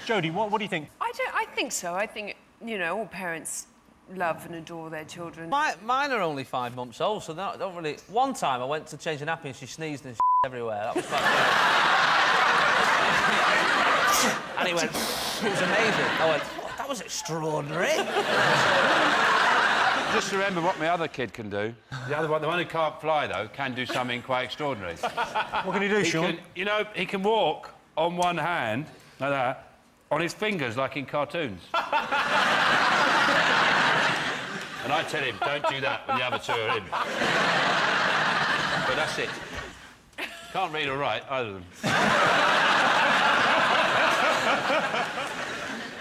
Jodie, what do you think? I think so. I think, you know, all parents love and adore their children. Mine are only 5 months old, so they don't really... One time I went to change a nappy and she sneezed and everywhere. That was fun. And it went... It was amazing. I went, oh, that was extraordinary. Just remember what my other kid can do. The other one, the one who can't fly, though, can do something quite extraordinary. What can he do, Sean? You know, he can walk on one hand, like that, on his fingers, like in cartoons. And I tell him, don't do that when the other 2 are in. But that's it. Can't read or write, either of them.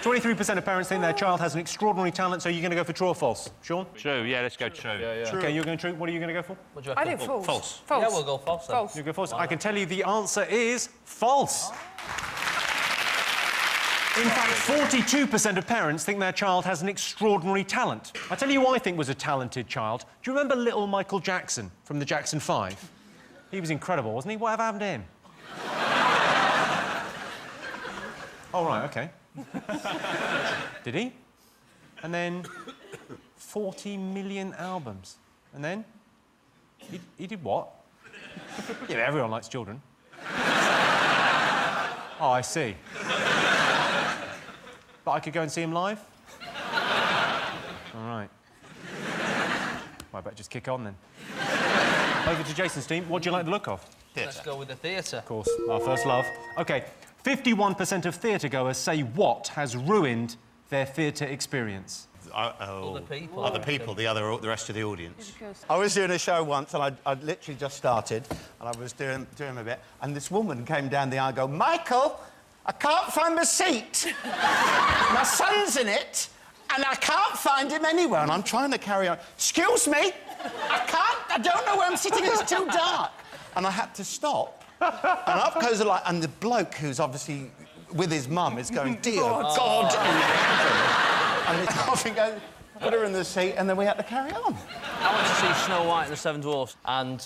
23% of parents think their child has an extraordinary talent, so you're going to go for true or false? Sean? True, yeah, let's go true. OK, you're going true. What are you going to go for? What do you I reckon? think false. False. False. Yeah, we'll go false then. False. You go false. I can tell you the answer is false. In fact, 42% of parents think their child has an extraordinary talent. I tell you who I think was a talented child. Do you remember little Michael Jackson from the Jackson 5? He was incredible, wasn't he? Whatever happened to him? Oh, right, OK. Did he? And then 40 million albums. And then? He did what? Yeah, everyone likes children. Oh, I see. But I could go and see him live? All right. Well, I better just kick on then. Over to Jason's team. What do you like the look of? Let's go with the theatre. Of course, our first love. OK, 51% of theatre-goers say what has ruined their theatre experience? Other people. Other people, the rest of the audience. I was doing a show once, and I'd literally just started, and I was doing a bit, and this woman came down the aisle and go, "Michael, I can't find my seat. My son's in it, and I can't find him anywhere." And I'm trying to carry on. "Excuse me, I don't know where I'm sitting, it's too dark." And I had to stop. And up goes the light, and the bloke who's obviously with his mum is going, "Dear God." And he's laughing, going, put her in the seat, and then we had to carry on. I went to see Snow White and the Seven Dwarfs, and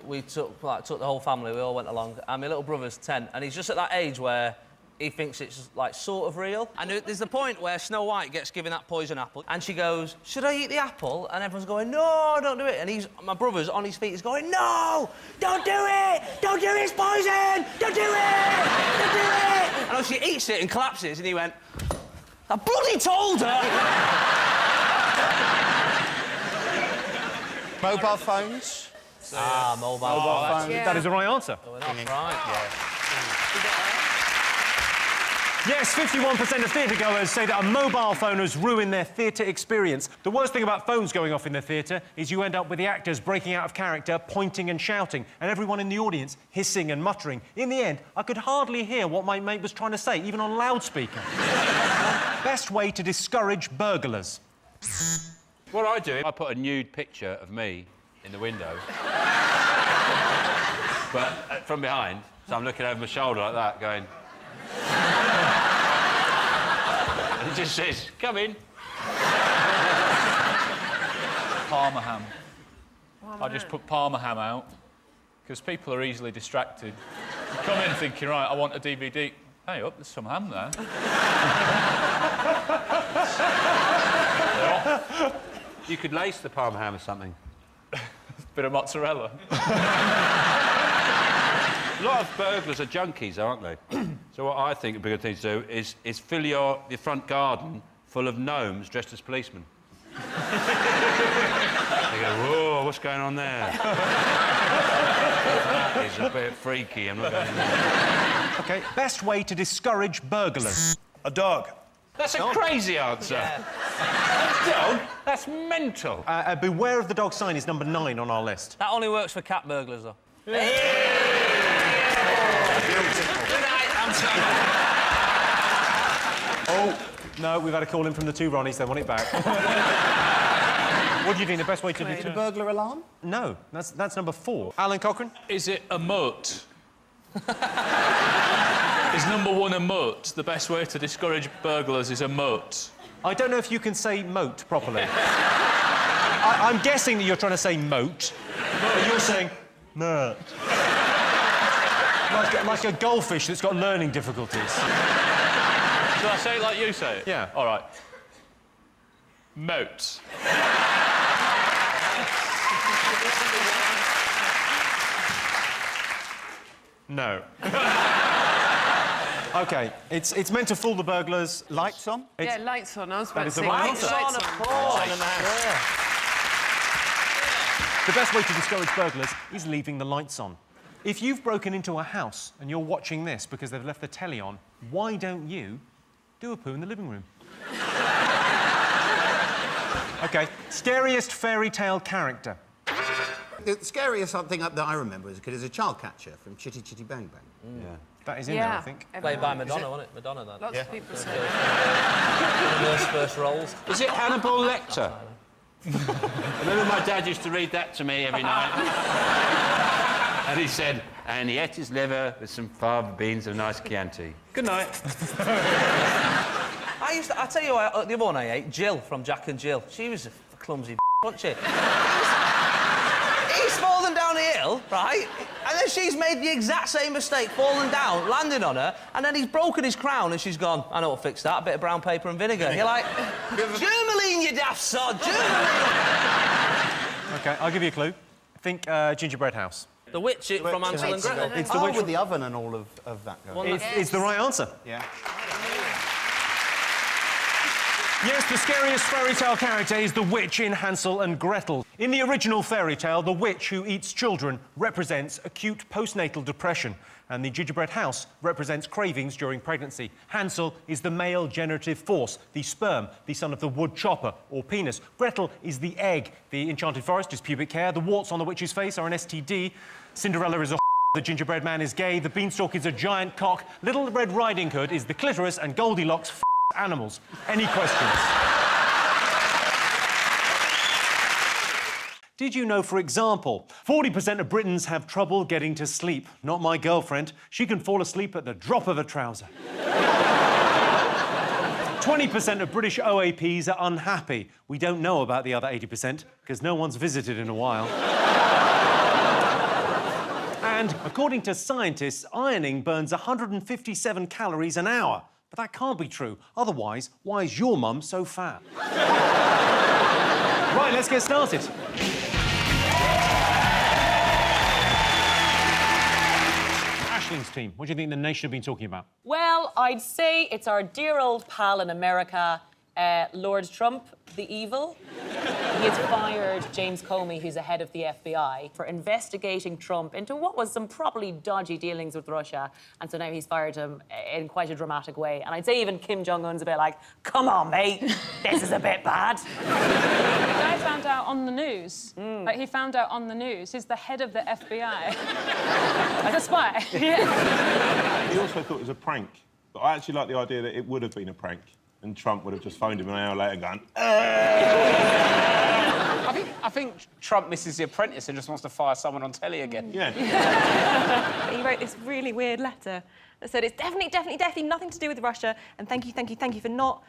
we took the whole family, we all went along, and my little brother's 10, and he's just at that age where he thinks it's, like, sort of real. And there's the point where Snow White gets given that poison apple, and she goes, "Should I eat the apple?" And everyone's going, "No, don't do it." And my brother's on his feet, he's going, "No, don't do it! Don't do it, it's poison! Don't do it! Don't do it!" And she eats it and collapses, and he went, "I bloody told her!" Mobile phones? Mobile phones. Yeah. That is the right answer. We're not right. Yes, 51% of theatre-goers say that a mobile phone has ruined their theatre experience. The worst thing about phones going off in the theatre is you end up with the actors breaking out of character, pointing and shouting, and everyone in the audience hissing and muttering. In the end, I could hardly hear what my mate was trying to say, even on loudspeaker. Best way to discourage burglars. What I do, I put a nude picture of me in the window. But from behind, so I'm looking over my shoulder like that, going... And it just says, "Come in." Parma ham. I just put Parma ham out, because people are easily distracted. You come in thinking, right, I want a DVD. Hey, up, there's some ham there. You could lace the Parma ham with something. Bit of mozzarella. A lot of burglars are junkies, aren't they? So what I think would be a good thing to do is fill your front garden full of gnomes dressed as policemen. They go, "Whoa, what's going on there?" It's a bit freaky, I'm not going in there. OK, best way to discourage burglars. A dog. That's a crazy answer. Yeah. Dog? That's mental. Beware of the dog sign is number 9 on our list. That only works for cat burglars, though. Oh, no, we've had a call in from the 2 Ronnies, they want it back. What do you think the best way to Is it a burglar alarm? No, that's number 4. Alan Cochrane? Is it a mutt? Is number 1 a mutt? The best way to discourage burglars is a mutt. I don't know if you can say moat properly. I'm guessing that you're trying to say moat, but you're saying mert. Like a goldfish that's got learning difficulties. Should I say it like you say it? Yeah. All right. Moat. No. OK, it's meant to fool the burglars. Lights on? Yeah, lights on. I was about That is to the say right lights answer. on. Of course. The best way to discourage burglars is leaving the lights on. If you've broken into a house and you're watching this because they've left the telly on, why don't you do a poo in the living room? OK, scariest fairy tale character. The scariest thing that I remember as a kid is a child catcher from Chitty Chitty Bang Bang. Yeah. That is in there, I think. Played by Madonna, wasn't it? Madonna, then. Lots of people say. reverse roles. Was it Hannibal Lecter? I remember my dad used to read that to me every night. And he said, and he ate his liver with some fava beans and a nice Chianti. Good night. I tell you what, the other one I ate, Jill from Jack and Jill. She was a clumsy wasn't she? He's fallen down a hill, right? And then she's made the exact same mistake, fallen down, landing on her, and then he's broken his crown and she's gone, I know what to fix that, a bit of brown paper and vinegar. You're like, Germaline, you daft sod, Germaline! OK, I'll give you a clue. Think gingerbread house. The witch from Hansel and Gretel. It's the witch with the oven and all of that going on. It's the right answer. Yeah. Yes, the scariest fairy tale character is the witch in Hansel and Gretel. In the original fairy tale, the witch who eats children represents acute postnatal depression, and the gingerbread house represents cravings during pregnancy. Hansel is the male generative force, the sperm, the son of the wood chopper or penis. Gretel is the egg. The enchanted forest is pubic hair. The warts on the witch's face are an STD. Cinderella is a the gingerbread man is gay. The beanstalk is a giant cock. Little Red Riding Hood is the clitoris, and Goldilocks animals. Any questions? Did you know, for example, 40% of Britons have trouble getting to sleep? Not my girlfriend. She can fall asleep at the drop of a trouser. 20% of British OAPs are unhappy. We don't know about the other 80% because no one's visited in a while. And according to scientists, ironing burns 157 calories an hour. But that can't be true. Otherwise, why is your mum so fat? Right, let's get started. Ashling's team, what do you think the nation have been talking about? Well, I'd say it's our dear old pal in America, Lord Trump, the evil. He has fired James Comey, who's the head of the FBI, for investigating Trump into what was some probably dodgy dealings with Russia. And so now he's fired him in quite a dramatic way. And I'd say even Kim Jong-un's a bit like, come on, mate, this is a bit bad. The guy found out on the news. Like, he found out on the news. He's the head of the FBI. Like a spy. Yeah. He also thought it was a prank. But I actually like the idea that it would have been a prank. And Trump would have just phoned him an hour later going, I think Trump misses The Apprentice and just wants to fire someone on telly again. Yeah. He wrote this really weird letter that said, it's definitely nothing to do with Russia, and thank you for not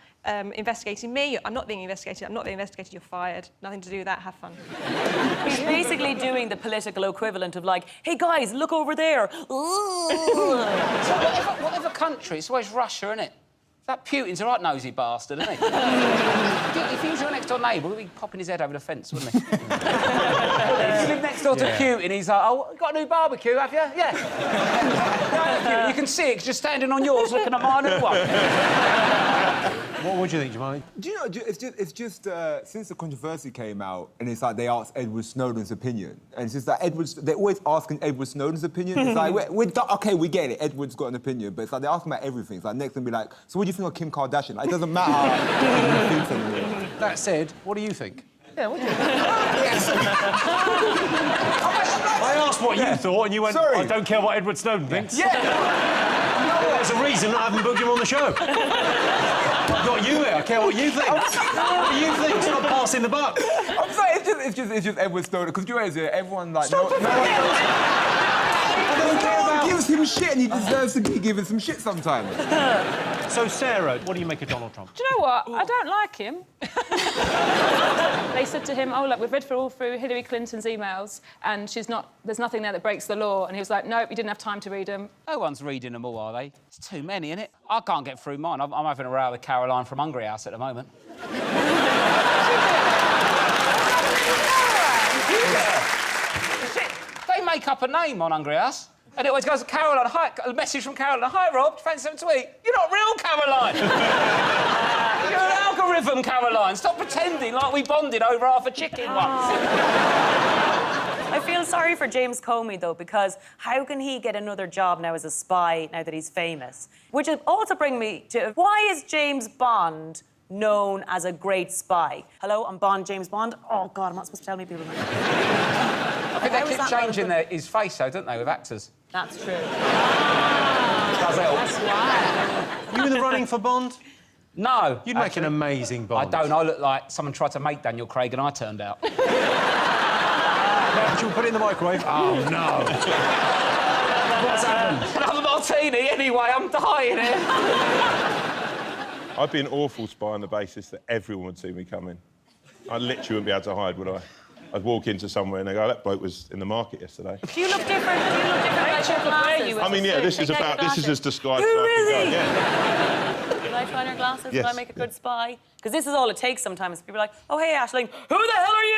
investigating me. I'm not being investigated, you're fired. Nothing to do with that, have fun. He's basically doing the political equivalent of like, hey guys, look over there. So whatever country, it's always Russia, isn't it? That Putin's a right nosy bastard, isn't he? If he was your next door neighbour, he'd be popping his head over the fence, wouldn't he? If you live next door to Putin, he's like, oh, you got a new barbecue, have you? Yeah. No, you can see it, 'cause you're standing on yours looking at my new one. What do you think, Jamali? Do you know, it's just since the controversy came out, and it's like they asked Edward Snowden's opinion, and it's just like they're always asking Edward Snowden's opinion. It's like, okay, we get it, Edward's got an opinion, but it's like they ask him about everything. It's like next thing be like, so what do you think of Kim Kardashian? Like, it doesn't matter. That said, what do you think? Yeah, what do you think? I asked what you thought, and you went, I don't care what Edward Snowden thinks. Yeah. There's a reason I haven't booked him on the show. Not you here, I care what you think. What do you think? It's not passing the buck. I'm sorry, it's just Edward Snowden, because you know, everyone like... Everyone gives him shit, and he deserves to be given some shit sometimes. So, Sarah, what do you make of Donald Trump? Do you know what? I don't like him. They said to him, oh, look, we've read all through Hillary Clinton's emails, and there's nothing there that breaks the law. And he was like, nope, he didn't have time to read them. No one's reading them all, are they? It's too many, innit? I can't get through mine. I'm having a row with Caroline from Hungry House at the moment. They make up a name on Hungry House. And it always goes to Caroline. Hi, a message from Caroline. Hi, Rob. Fancy something to eat? You're not real, Caroline. You're an algorithm, Caroline. Stop pretending like we bonded over half a chicken once. I feel sorry for James Comey, though, because how can he get another job now as a spy, now that he's famous? Which also brings me to, why is James Bond known as a great spy? Hello, I'm Bond, James Bond. Oh, God, I'm not supposed to tell me people. I think they keep changing his face, though, don't they, with actors? That's true. Does help. That's why. You in the running for Bond? No. You'd make an amazing Bond. I don't. I look like someone tried to make Daniel Craig and I turned out. Should we put it in the microwave? Oh, no. What's happened? Another martini, anyway. I'm dying here. I'd be an awful spy on the basis that everyone would see me coming. I literally wouldn't be able to hide, would I? I'd walk into somewhere and they go, that bloke was in the market yesterday. Do you look different? Do you look different like your glasses? I mean, yeah, this is as described. Who is he? Yeah. Will I find her glasses? Yes. Will I make a good spy? Because this is all it takes sometimes. People are like, oh, hey, Aisling, who the hell are you?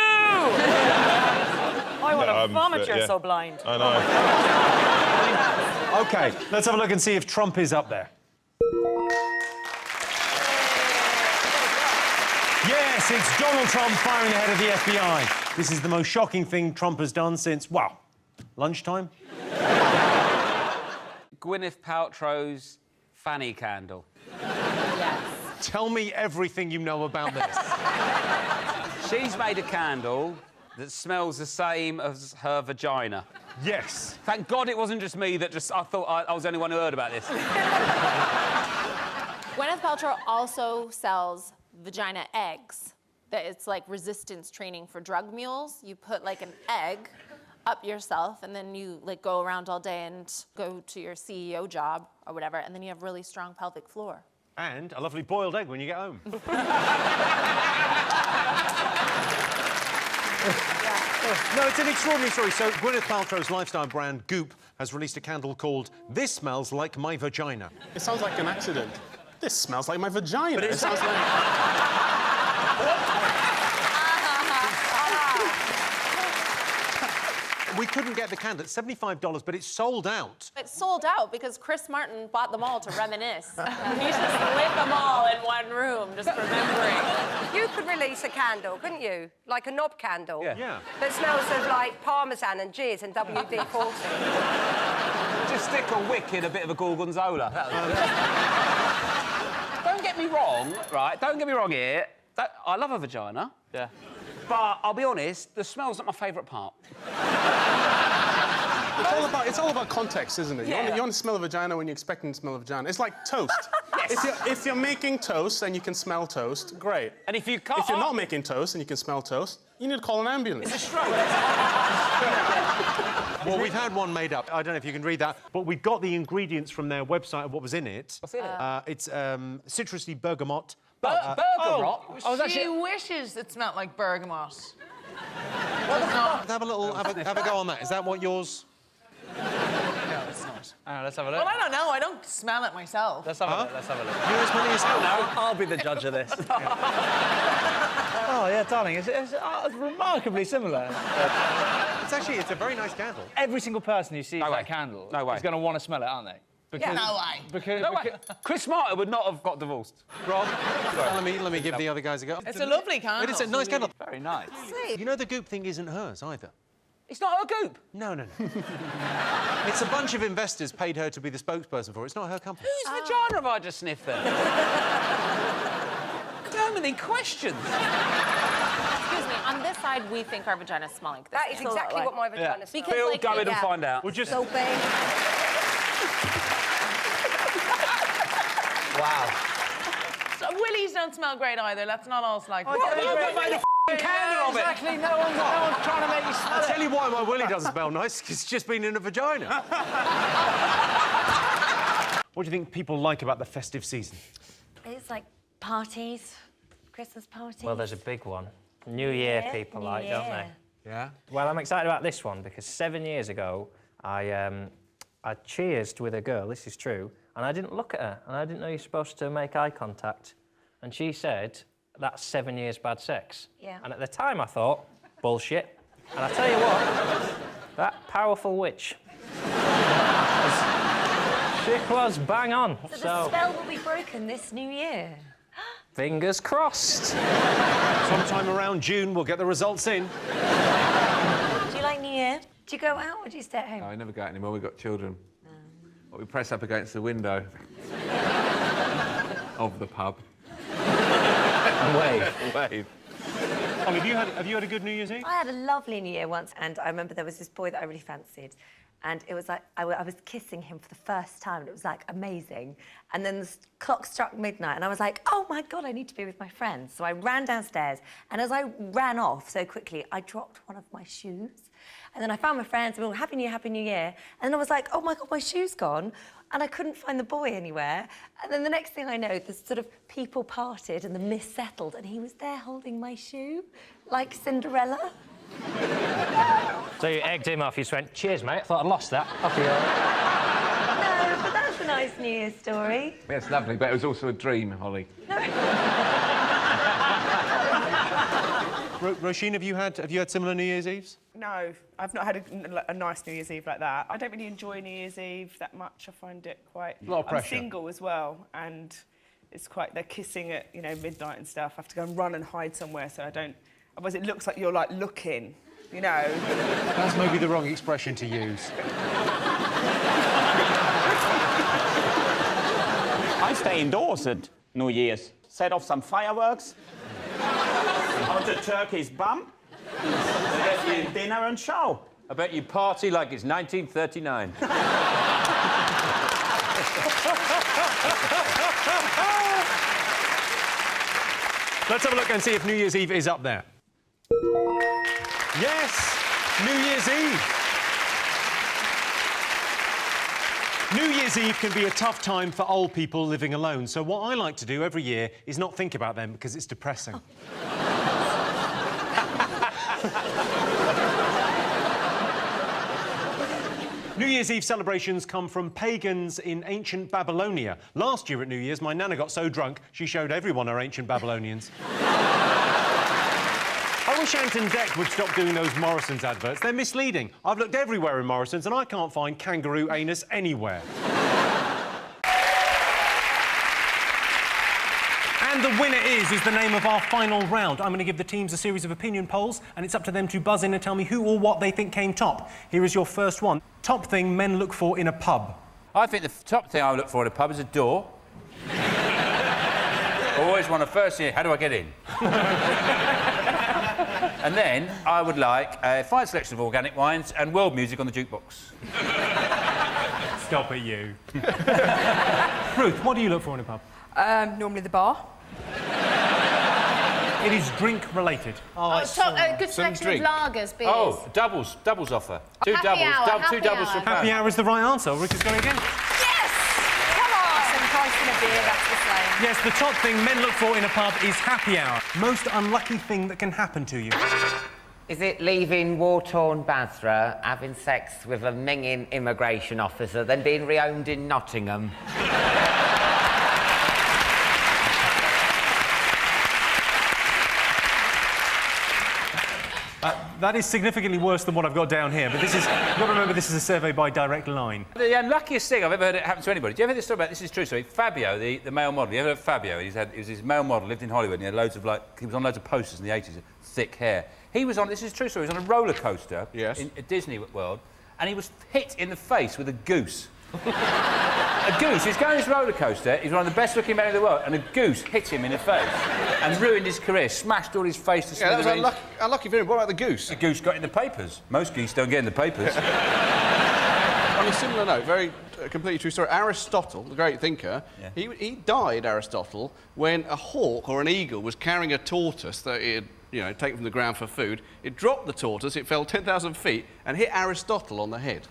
I want to vomit, you're so blind. I know. OK, let's have a look and see if Trump is up there. Yes, it's Donald Trump firing ahead of the FBI. This is the most shocking thing Trump has done since, well, lunchtime? Gwyneth Paltrow's fanny candle. Yes. Tell me everything you know about this. She's made a candle that smells the same as her vagina. Yes. Thank God it wasn't just me that I thought I was the only one who heard about this. Gwyneth Paltrow also sells vagina eggs. That it's like resistance training for drug mules. You put like an egg up yourself and then you like go around all day and go to your CEO job or whatever, and then you have really strong pelvic floor. And a lovely boiled egg when you get home. No, it's an extraordinary story. So Gwyneth Paltrow's lifestyle brand Goop has released a candle called This Smells Like My Vagina. It sounds like an accident. This smells like my vagina. But it sounds like... We couldn't get the candle. It's $75, but it's sold out. It's sold out because Chris Martin bought them all to reminisce. He just lit them all in one room, just remembering. You could release a candle, couldn't you? Like a knob candle. Yeah. That smells of like parmesan and jizz and WD-40. Just stick a wick in a bit of a gorgonzola. Don't get me wrong, right? Don't get me wrong here. I love a vagina. Yeah. But I'll be honest, the smell's not my favourite part. It's all about context, isn't it? Yeah. You want to smell a vagina when you're expecting to smell a vagina. It's like toast. Yes. If you're making toast and you can smell toast, great. And if you're not making toast and you can smell toast, you need to call an ambulance. It's a stroke. Well, we've had one made up. I don't know if you can read that, but we've got the ingredients from their website of what was in it. What's in it? It's citrusy bergamot. Bergamot? She wishes it smelled like bergamot. Have a go on that. Is that what yours... No, it's not. Let's have a look. Well, I don't know. I don't smell it myself. Let's have a look. Let's have a look. You're as many as I'll be the judge of this. Oh, yeah, darling, it's remarkably similar. It's a very nice candle. Every single person who sees that candle is going to want to smell it, aren't they? Because, no way. No way. Chris Martin would not have got divorced. Rob, let me give the other guys a go. It's a lovely candle. It is a nice candle. Very nice. You know the Goop thing isn't hers either. It's not her Goop? No. It's a bunch of investors paid her to be the spokesperson for it. It's not her company. Whose vagina have I just sniffed then? So many questions. Excuse me, on this side, we think our vaginas smell like this. That is exactly what my vagina smells. Phil, go in and find out. We'll just... Soapy. Wow. So, willies don't smell great either. Let's not all like... Made a candle of it. Exactly, no one's trying to make you smell I'll tell you why my willy doesn't smell nice, because it's just been in a vagina. What do you think people like about the festive season? It's like parties, Christmas parties. Well, there's a big one. New Year people New like, Year. don't they? Yeah. Well, I'm excited about this one because 7 years ago, I cheersed with a girl, this is true, and I didn't look at her, and I didn't know you're supposed to make eye contact. And she said, that's 7 years bad sex. Yeah. And at the time, I thought, bullshit. And I tell you what, that powerful witch, she was bang on. So the spell will be broken this new year. Fingers crossed. Sometime around June, we'll get the results in. Do you like New Year? Do you go out or do you stay at home? No, I never go out anymore. We've got children. But we press up against the window of the pub. And wave. Wave. Ollie, have you had a good New Year's Eve? I had a lovely New Year once, and I remember there was this boy that I really fancied. And it was like, I was kissing him for the first time, and it was like amazing. And then the clock struck midnight, and I was like, oh my God, I need to be with my friends. So I ran downstairs, and as I ran off so quickly, I dropped one of my shoes. And then I found my friends, and we were, Happy New Year. And then I was like, oh my God, my shoe's gone. And I couldn't find the boy anywhere. And then the next thing I know, the sort of people parted and the mist settled, and he was there holding my shoe, like Cinderella. So you egged him off, you just went, cheers, mate, I thought I'd lost that. Off you go. No, but that's a nice New Year's story. Yeah, it's lovely, but it was also a dream, Holly. Roisin, have you had similar New Year's Eves? No, I've not had a nice New Year's Eve like that. I don't really enjoy New Year's Eve that much. I find it quite... A lot of pressure. I'm single as well, and it's quite... They're kissing at, you know, midnight and stuff. I have to go and run and hide somewhere so I don't... Otherwise, it looks like you're, like, looking, you know. That's maybe the wrong expression to use. I stay indoors at New Year's. Set off some fireworks. Out a turkey's bum. Dinner and show. I bet you party like it's 1939. Let's have a look and see if New Year's Eve is up there. Yes! New Year's Eve! New Year's Eve can be a tough time for old people living alone, so what I like to do every year is not think about them because it's depressing. New Year's Eve celebrations come from pagans in ancient Babylonia. Last year at New Year's, my nana got so drunk, she showed everyone her ancient Babylonians. I wish Ant and Dec would stop doing those Morrison's adverts. They're misleading. I've looked everywhere in Morrison's and I can't find kangaroo anus anywhere. And the winner is the name of our final round. I'm going to give the teams a series of opinion polls, and it's up to them to buzz in and tell me who or what they think came top. Here is your first one. Top thing men look for in a pub. I think the top thing I look for in a pub is a door. Always want to first see, how do I get in? And then I would like a fine selection of organic wines and world music on the jukebox. Stop it, you. Ruth, what do you look for in a pub? Normally the bar. It is drink-related. A good selection of lagers, beers. Oh, doubles offer. Two doubles for a pound. Happy hour is the right answer. Rick has got it again. Yes! Come on! Some price in a beer, that's the same. Yes, the top thing men look for in a pub is happy hour. Most unlucky thing that can happen to you. Is it leaving war-torn Basra, having sex with a minging immigration officer, then being rehomed in Nottingham? That is significantly worse than what I've got down here, but this is... You've got to remember, this is a survey by Direct Line. The unluckiest thing I've ever heard it happen to anybody. Do you ever hear this story about... This is true story. Fabio, the male model. You ever heard of Fabio? He was his male model, lived in Hollywood, and he had loads of, like... He was on loads of posters in the 80s, thick hair. He was on... This is a true story. He was on a roller coaster in Disney World, and he was hit in the face with a goose. A goose. He was going on his roller coaster. He's one of the best-looking men in the world, and a goose hit him in the face and ruined his career, smashed all his face to smithereens. That was unlucky for him. What about the goose? The goose got in the papers. Most geese don't get in the papers. On a similar note, very completely true story. Aristotle, the great thinker, he died, Aristotle, when a hawk or an eagle was carrying a tortoise that he had, taken from the ground for food. It dropped the tortoise. It fell 10,000 feet and hit Aristotle on the head,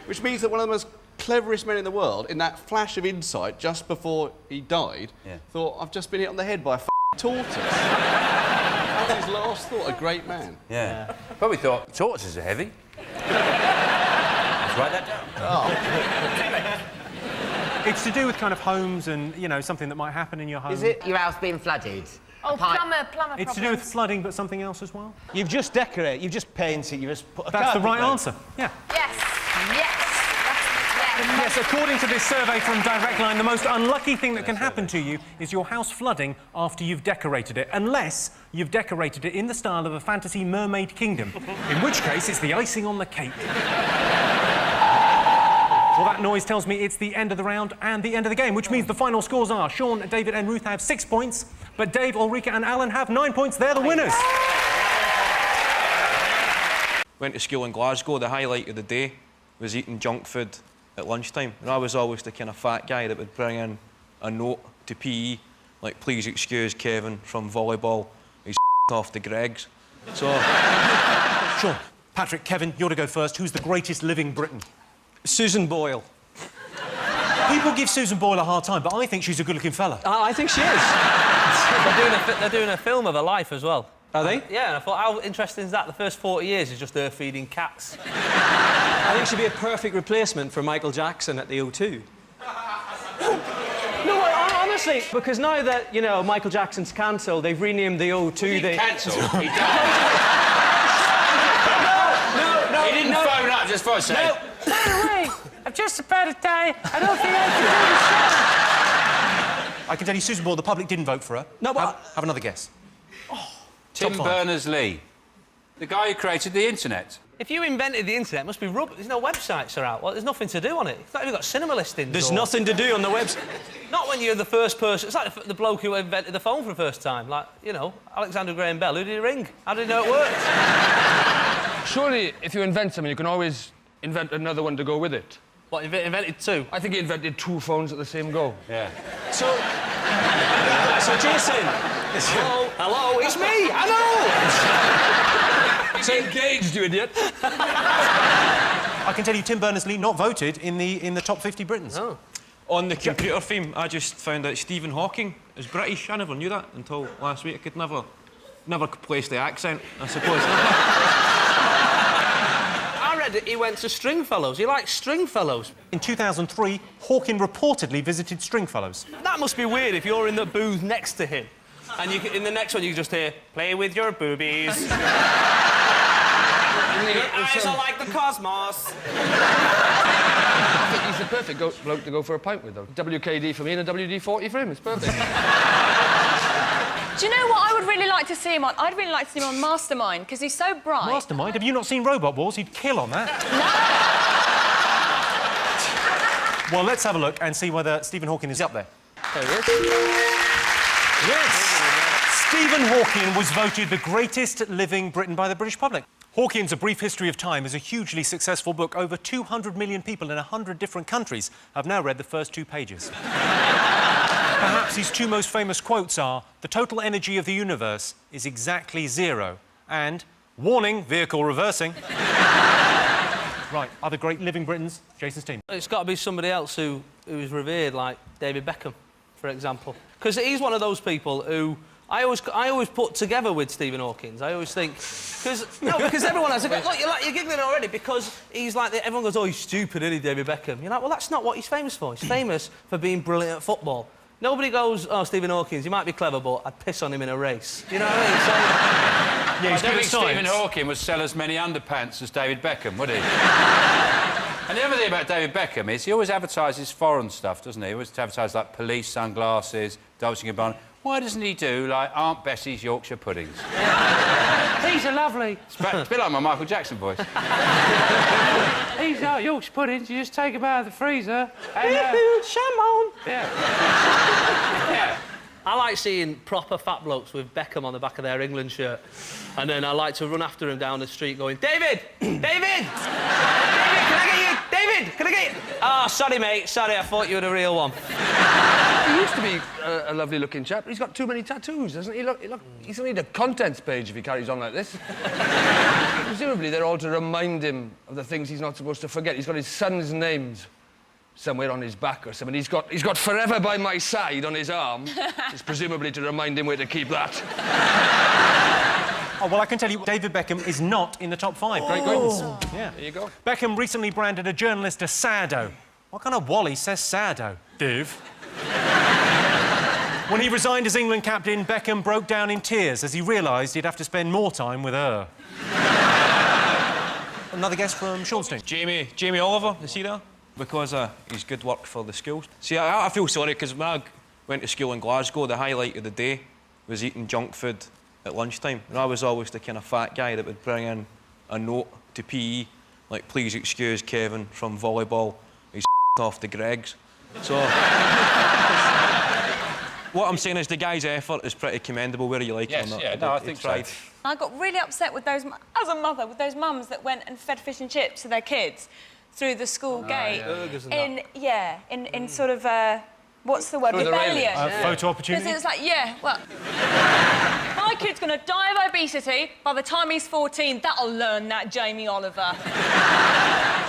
which means that one of the most cleverest men in the world, in that flash of insight just before he died, thought, I've just been hit on the head by a tortoise. That was his last thought, a great man. Yeah. Probably thought, tortoises are heavy. Let's write that down. It's to do with kind of homes and, something that might happen in your home. Is it your house being flooded? Oh, plumber It's to do with flooding, but something else as well? You've just decorated, you've just painted, you've just put a That's the carpet right down. answer, yeah. Yes. Yes, according to this survey from Direct Line, the most unlucky thing that can happen to you is your house flooding after you've decorated it, unless you've decorated it in the style of a fantasy mermaid kingdom, in which case it's the icing on the cake. Well, that noise tells me it's the end of the round and the end of the game, which means the final scores are Sean, David and Ruth have 6 points, but Dave, Ulrika and Alan have 9 points. They're the winners. Went to school in Glasgow. The highlight of the day was eating junk food at lunchtime. And I was always the kind of fat guy that would bring in a note to PE, like, please excuse Kevin from volleyball, he's off the Greggs. So... Sure. Patrick, Kevin, you're to go first. Who's the greatest living Briton? Susan Boyle. People give Susan Boyle a hard time, but I think she's a good-looking fella. I think she is. They're doing a film of her life as well. Are they? Yeah, and I thought, how interesting is that? The first 40 years is just her feeding cats. I think she'd be a perfect replacement for Michael Jackson at the O2. No, honestly, because now that, you know, Michael Jackson's cancelled, they've renamed the O2... Cancelled? He died. No, he didn't phone up just for a second. By the way, I'm just about to die. I don't think I can do the show. I can tell you, Susan Boyle, the public didn't vote for her. No, but... Have another guess. Tim Berners-Lee, the guy who created the internet. If you invented the internet, it must be rubbish. There's no websites are out. Well, there's nothing to do on it. It's not even got cinema listings. There's nothing to do on the website. Not when you're the first person. It's like the bloke who invented the phone for the first time. Like, you know, Alexander Graham Bell. Who did he ring? How did he know it worked? Surely, if you invent something, you can always invent another one to go with it. What, invented two? I think he invented 2 phones at the same go. Yeah. So Jason... Hello, it's me! Hello! So engaged, you idiot. I can tell you, Tim Berners-Lee not voted in the top 50 Britons. Oh. On the computer theme, I just found out Stephen Hawking is British. I never knew that until last week. I could never place the accent, I suppose. I read that he went to Stringfellows. He likes Stringfellows. In 2003, Hawking reportedly visited Stringfellows. That must be weird if you're in the booth next to him. And in the next one, you can just hear, play with your boobies. Your eyes are like the cosmos. I think he's the perfect bloke to go for a pint with, though. WKD for me and a WD-40 for him. It's perfect. Do you know what I would really like to see him on? I'd really like to see him on Mastermind, because he's so bright. Mastermind? Have you not seen Robot Wars? He'd kill on that. No! Well, let's have a look and see whether Stephen Hawking is up there. There he is. Yes! Stephen Hawking was voted the greatest living Briton by the British public. Hawking's A Brief History of Time is a hugely successful book. Over 200 million people in 100 different countries have now read the first 2 pages. Perhaps his 2 most famous quotes are, "The total energy of the universe is exactly 0," and, "Warning, vehicle reversing." Right, other great living Britons, Jason's team. It's got to be somebody else who is revered, like David Beckham, for example. Because he's one of those people who I always put together with Stephen Hawking. I always think... because everyone has... Look, you're giggling already, because he's like... Everyone goes, oh, he's stupid, isn't he, David Beckham? You're like, well, that's not what he's famous for. He's famous for being brilliant at football. Nobody goes, oh, Stephen Hawking, he might be clever, but I'd piss on him in a race. You know what I mean? So... Yeah, I don't think Stephen Hawking would sell as many underpants as David Beckham, would he? And the other thing about David Beckham is he always advertises foreign stuff, doesn't he? He always advertises, like, police sunglasses, Dolce & Gabbana. Why doesn't he do, like, Aunt Bessie's Yorkshire puddings? These are lovely. It's a bit like my Michael Jackson voice. These are Yorkshire puddings. You just take them out of the freezer and... Shamon! Yeah. Yeah. I like seeing proper fat blokes with Beckham on the back of their England shirt. And then I like to run after him down the street going, David! David! David, can I get you? David, can I get you? Oh, sorry, mate. Sorry, I thought you were the real one. He used to be a lovely-looking chap. He's got too many tattoos, doesn't he? Look, he's going to need a contents page if he carries on like this. Presumably, they're all to remind him of the things he's not supposed to forget. He's got his son's names somewhere on his back or something. He's got "Forever by my side" on his arm. It's presumably to remind him where to keep that. Oh, well, I can tell you, David Beckham is not in the top 5. Great Britons. Yeah. There you go. Beckham recently branded a journalist a sado. What kind of Wally says sado, Div? When he resigned as England captain, Beckham broke down in tears as he realised he'd have to spend more time with her. Another guess from Sean's team. Jamie Oliver, you see that? Because he's good work for the schools. See, I feel sorry, because when I went to school in Glasgow, the highlight of the day was eating junk food at lunchtime. And I was always the kind of fat guy that would bring in a note to PE, like, please excuse Kevin from volleyball, he's off the Greggs. So... what I'm saying is the guy's effort is pretty commendable, whether you like it or not. Yeah, no, I think so. I got really upset with those, as a mother, with those mums that went and fed fish and chips to their kids. through the school gate. Burgers and in sort of what's the word? Through the Rebellion. railings. Photo opportunity? Because it's like, well, my kid's going to die of obesity. By the time he's 14, that'll learn that, Jamie Oliver.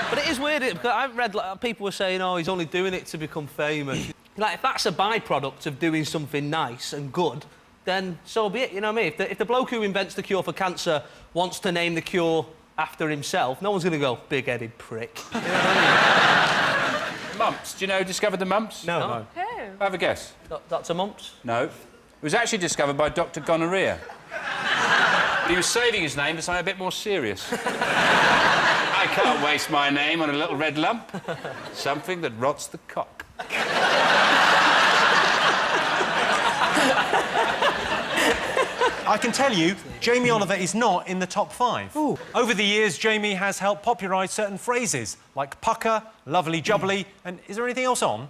But it is weird, because I've read people were saying, oh, he's only doing it to become famous. Like, if that's a byproduct of doing something nice and good, then so be it, you know what I mean? If the bloke who invents the cure for cancer wants to name the cure after himself, no one's going to go, big-headed prick. You know what I mean? Mumps. Do you know who discovered the mumps? No. Who? Have a guess. Dr. Mumps? No. It was actually discovered by Dr. Gonorrhea. He was saving his name for something a bit more serious. I can't waste my name on a little red lump. Something that rots the cock. I can tell you, Jamie Oliver is not in the top 5. Ooh. Over the years, Jamie has helped popularise certain phrases, like pucker, lovely jubbly, and is there anything else on?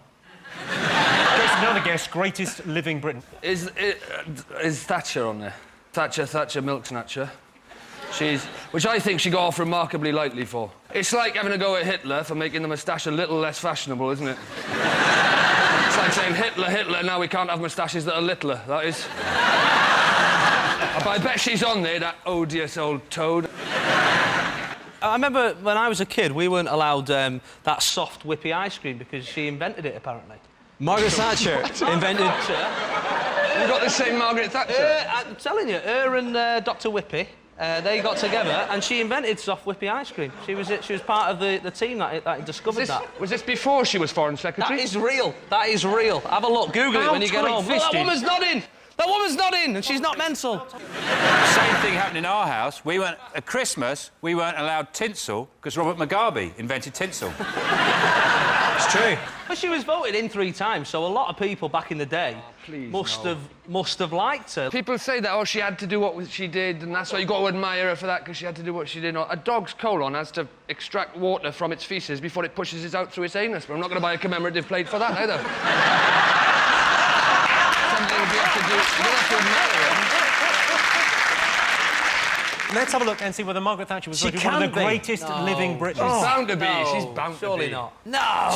Another guess, greatest living Briton. Is Thatcher on there? Thatcher milk snatcher. Which I think she got off remarkably lightly for. It's like having a go at Hitler for making the moustache a little less fashionable, isn't it? It's like saying Hitler, now we can't have moustaches that are littler, that is. But I bet she's on there, that odious old toad. I remember when I was a kid, we weren't allowed that soft, whippy ice cream because she invented it, apparently. Margaret Thatcher invented... You got the same Margaret Thatcher? I'm telling you, her and Dr. Whippy, they got together and she invented soft, whippy ice cream. She was part of the team that discovered that. Was this before she was Foreign Secretary? That is real. That is real. Have a look. Google it when you get home. Look, that woman's not in. That woman's not in, and she's not mental. Same thing happened in our house. At Christmas, we weren't allowed tinsel because Robert Mugabe invented tinsel. It's true. But she was voted in 3 times, so a lot of people back in the day must have liked her. People say that, she had to do what she did, and that's why you got to admire her for that, because she had to do what she did. A dog's colon has to extract water from its faeces before it pushes it out through its anus, but I'm not going to buy a commemorative plate for that, either. Something you have to do. You don't have to admire her. Let's have a look and see whether Margaret Thatcher was voted one of the greatest living Britons. She's bound to be. She's bound to be. Surely not. No!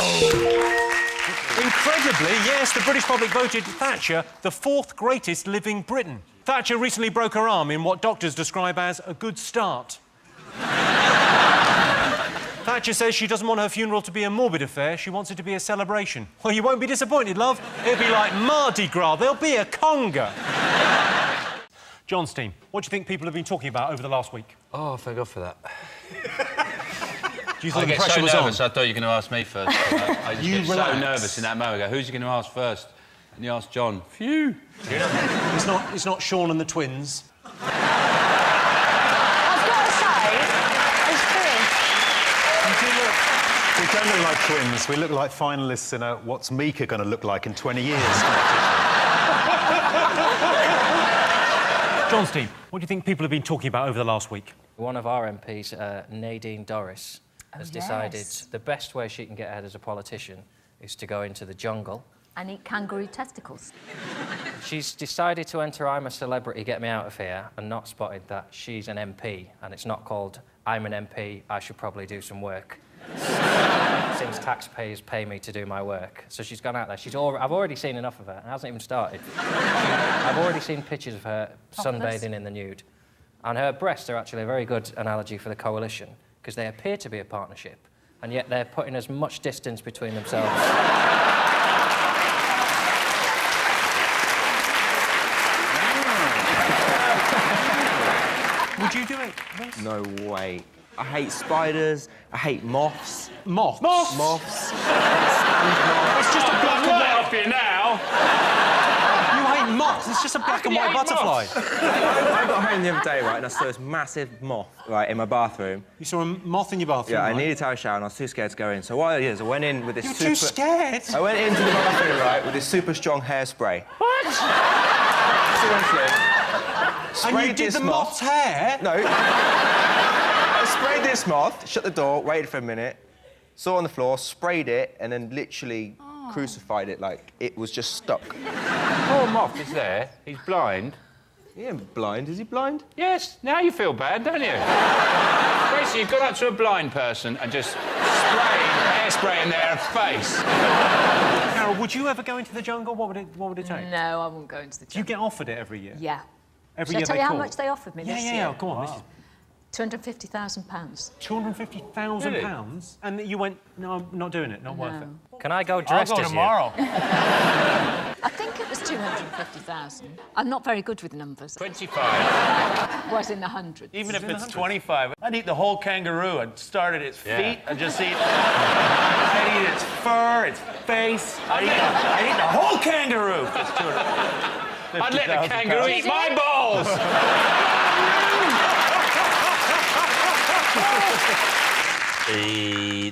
Incredibly, yes, the British public voted Thatcher the 4th greatest living Briton. Thatcher recently broke her arm in what doctors describe as a good start. Thatcher says she doesn't want her funeral to be a morbid affair, she wants it to be a celebration. Well, you won't be disappointed, love. It'll be like Mardi Gras, there'll be a conga. John's team, what do you think people have been talking about over the last week? Oh, thank God for that. Do you think I the get pressure so was nervous, on? I thought you were going to ask me first. I just get so nervous in that moment. I go, who's you going to ask first? And you ask John. Phew. It's not Sean and the twins. We don't look like twins. We look like finalists in a What's Mika going to look like in 20 years? John's team, what do you think people have been talking about over the last week? One of our MPs, Nadine Dorris, has decided the best way she can get ahead as a politician is to go into the jungle. And eat kangaroo testicles. She's decided to enter I'm a Celebrity, Get Me Out of Here, and not spotted that she's an MP, and it's not called I'm an MP, I should probably do some work. Since taxpayers pay me to do my work. So she's gone out there. I've already seen enough of her. It hasn't even started. I've already seen pictures of her sunbathing in the nude. And her breasts are actually a very good analogy for the coalition, because they appear to be a partnership, and yet they're putting as much distance between themselves. Would you do it? No way. I hate spiders. I hate moths. Moths? Moths. It's just a black and white off you now. You hate moths? It's just a black and white butterfly. I got home the other day, right, and I saw this massive moth, right, in my bathroom. You saw a moth in your bathroom? Yeah, right? I needed to have a shower, and I was too scared to go in. So what I did is I went in with this You're too scared? I went into the bathroom, right, with this super strong hairspray. What? Seriously. And you did the moth's hair? No. I sprayed this moth, shut the door, waited for a minute, saw it on the floor, sprayed it, and then literally crucified it like it was just stuck. Poor moth is there. He's blind. He ain't blind. Is he blind? Yes. Now you feel bad, don't you? Basically, you've gone up to a blind person and just hairspray in their face. Carol, would you ever go into the jungle? What would it take? No, I wouldn't go into the Do you get offered it every year? Yeah. Every Shall year I tell they you how call? much they offered me this year? Yeah, go on. £250,000. £250,000? Really? And you went, no, I'm not doing it, not worth it. Can I go dressed I'll go as tomorrow. I think it was 250,000. I'm not very good with numbers. 25. Was in the hundreds. Even if it's 25, I'd eat the whole kangaroo. I'd start at its feet and just eat... I'd eat its fur, its face. I'd eat the whole kangaroo. I'd let the kangaroo eat my balls!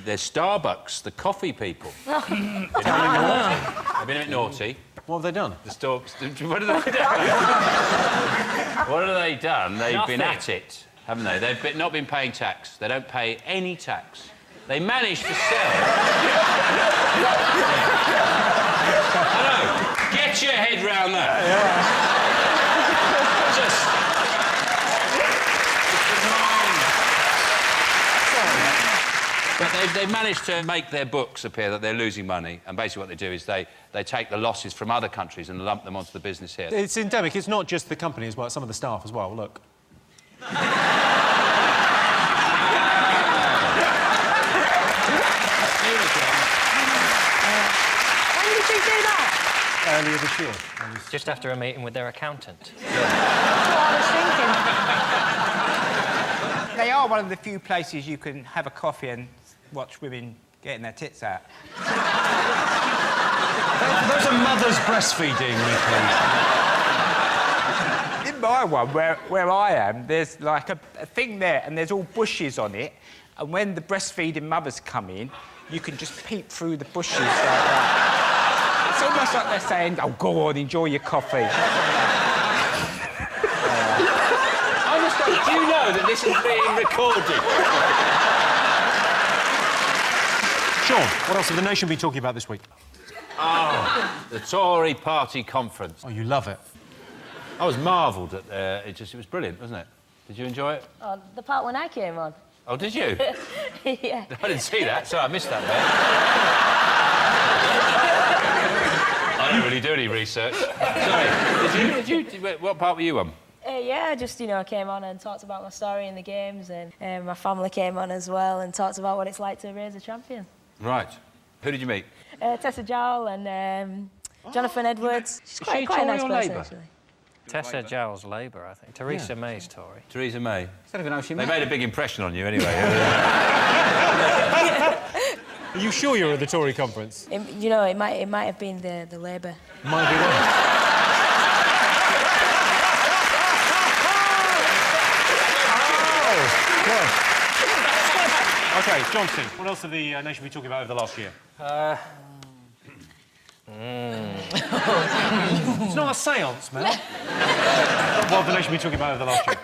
There's Starbucks, the coffee people. They've been a bit naughty. What have they done? The stalks. What have they done? What have they done? They've been at it, haven't they? They've not been paying tax. They don't pay any tax. They managed to sell. I know. Get your head round that. But they've managed to make their books appear that they're losing money, and basically what they do is they take the losses from other countries and lump them onto the business here. It's endemic. It's not just the company as well, it's some of the staff as well. Look. When did you do that? Earlier this year. Just after a meeting with their accountant. That's what I was thinking. They are one of the few places you can have a coffee and watch women getting their tits out. Those are mothers breastfeeding, Nicky. In my one, where I am, there's like a thing there and there's all bushes on it, and when the breastfeeding mothers come in, you can just peep through the bushes like that. It's almost like they're saying, oh, go on, enjoy your coffee. Do you know that this is being recorded? Sean, what else have the nation been talking about this week? Oh, the Tory party conference. Oh, you love it. I was marvelled at it was brilliant, wasn't it? Did you enjoy it? Oh, the part when I came on. Oh, did you? Yeah. I didn't see that, so I missed that bit. I don't really do any research. Sorry, did you? What part were you on? Yeah, just, you know, I came on and talked about my story in the games, and my family came on as well and talked about what it's like to raise a champion. Right. Who did you meet? Tessa Jowell and Jonathan Edwards. She's quite a nice person, actually. Tessa Jowell's Labour, I think. Theresa May's Tory. Theresa May. I don't even know if she They made a big impression on you, anyway. Are you sure you're at the Tory conference? You know, it might have been the Labour. Might be right. OK, Johnson, what else have the nation been talking about over the last year? It's not a séance, Mel. What have the nation been talking about over the last year?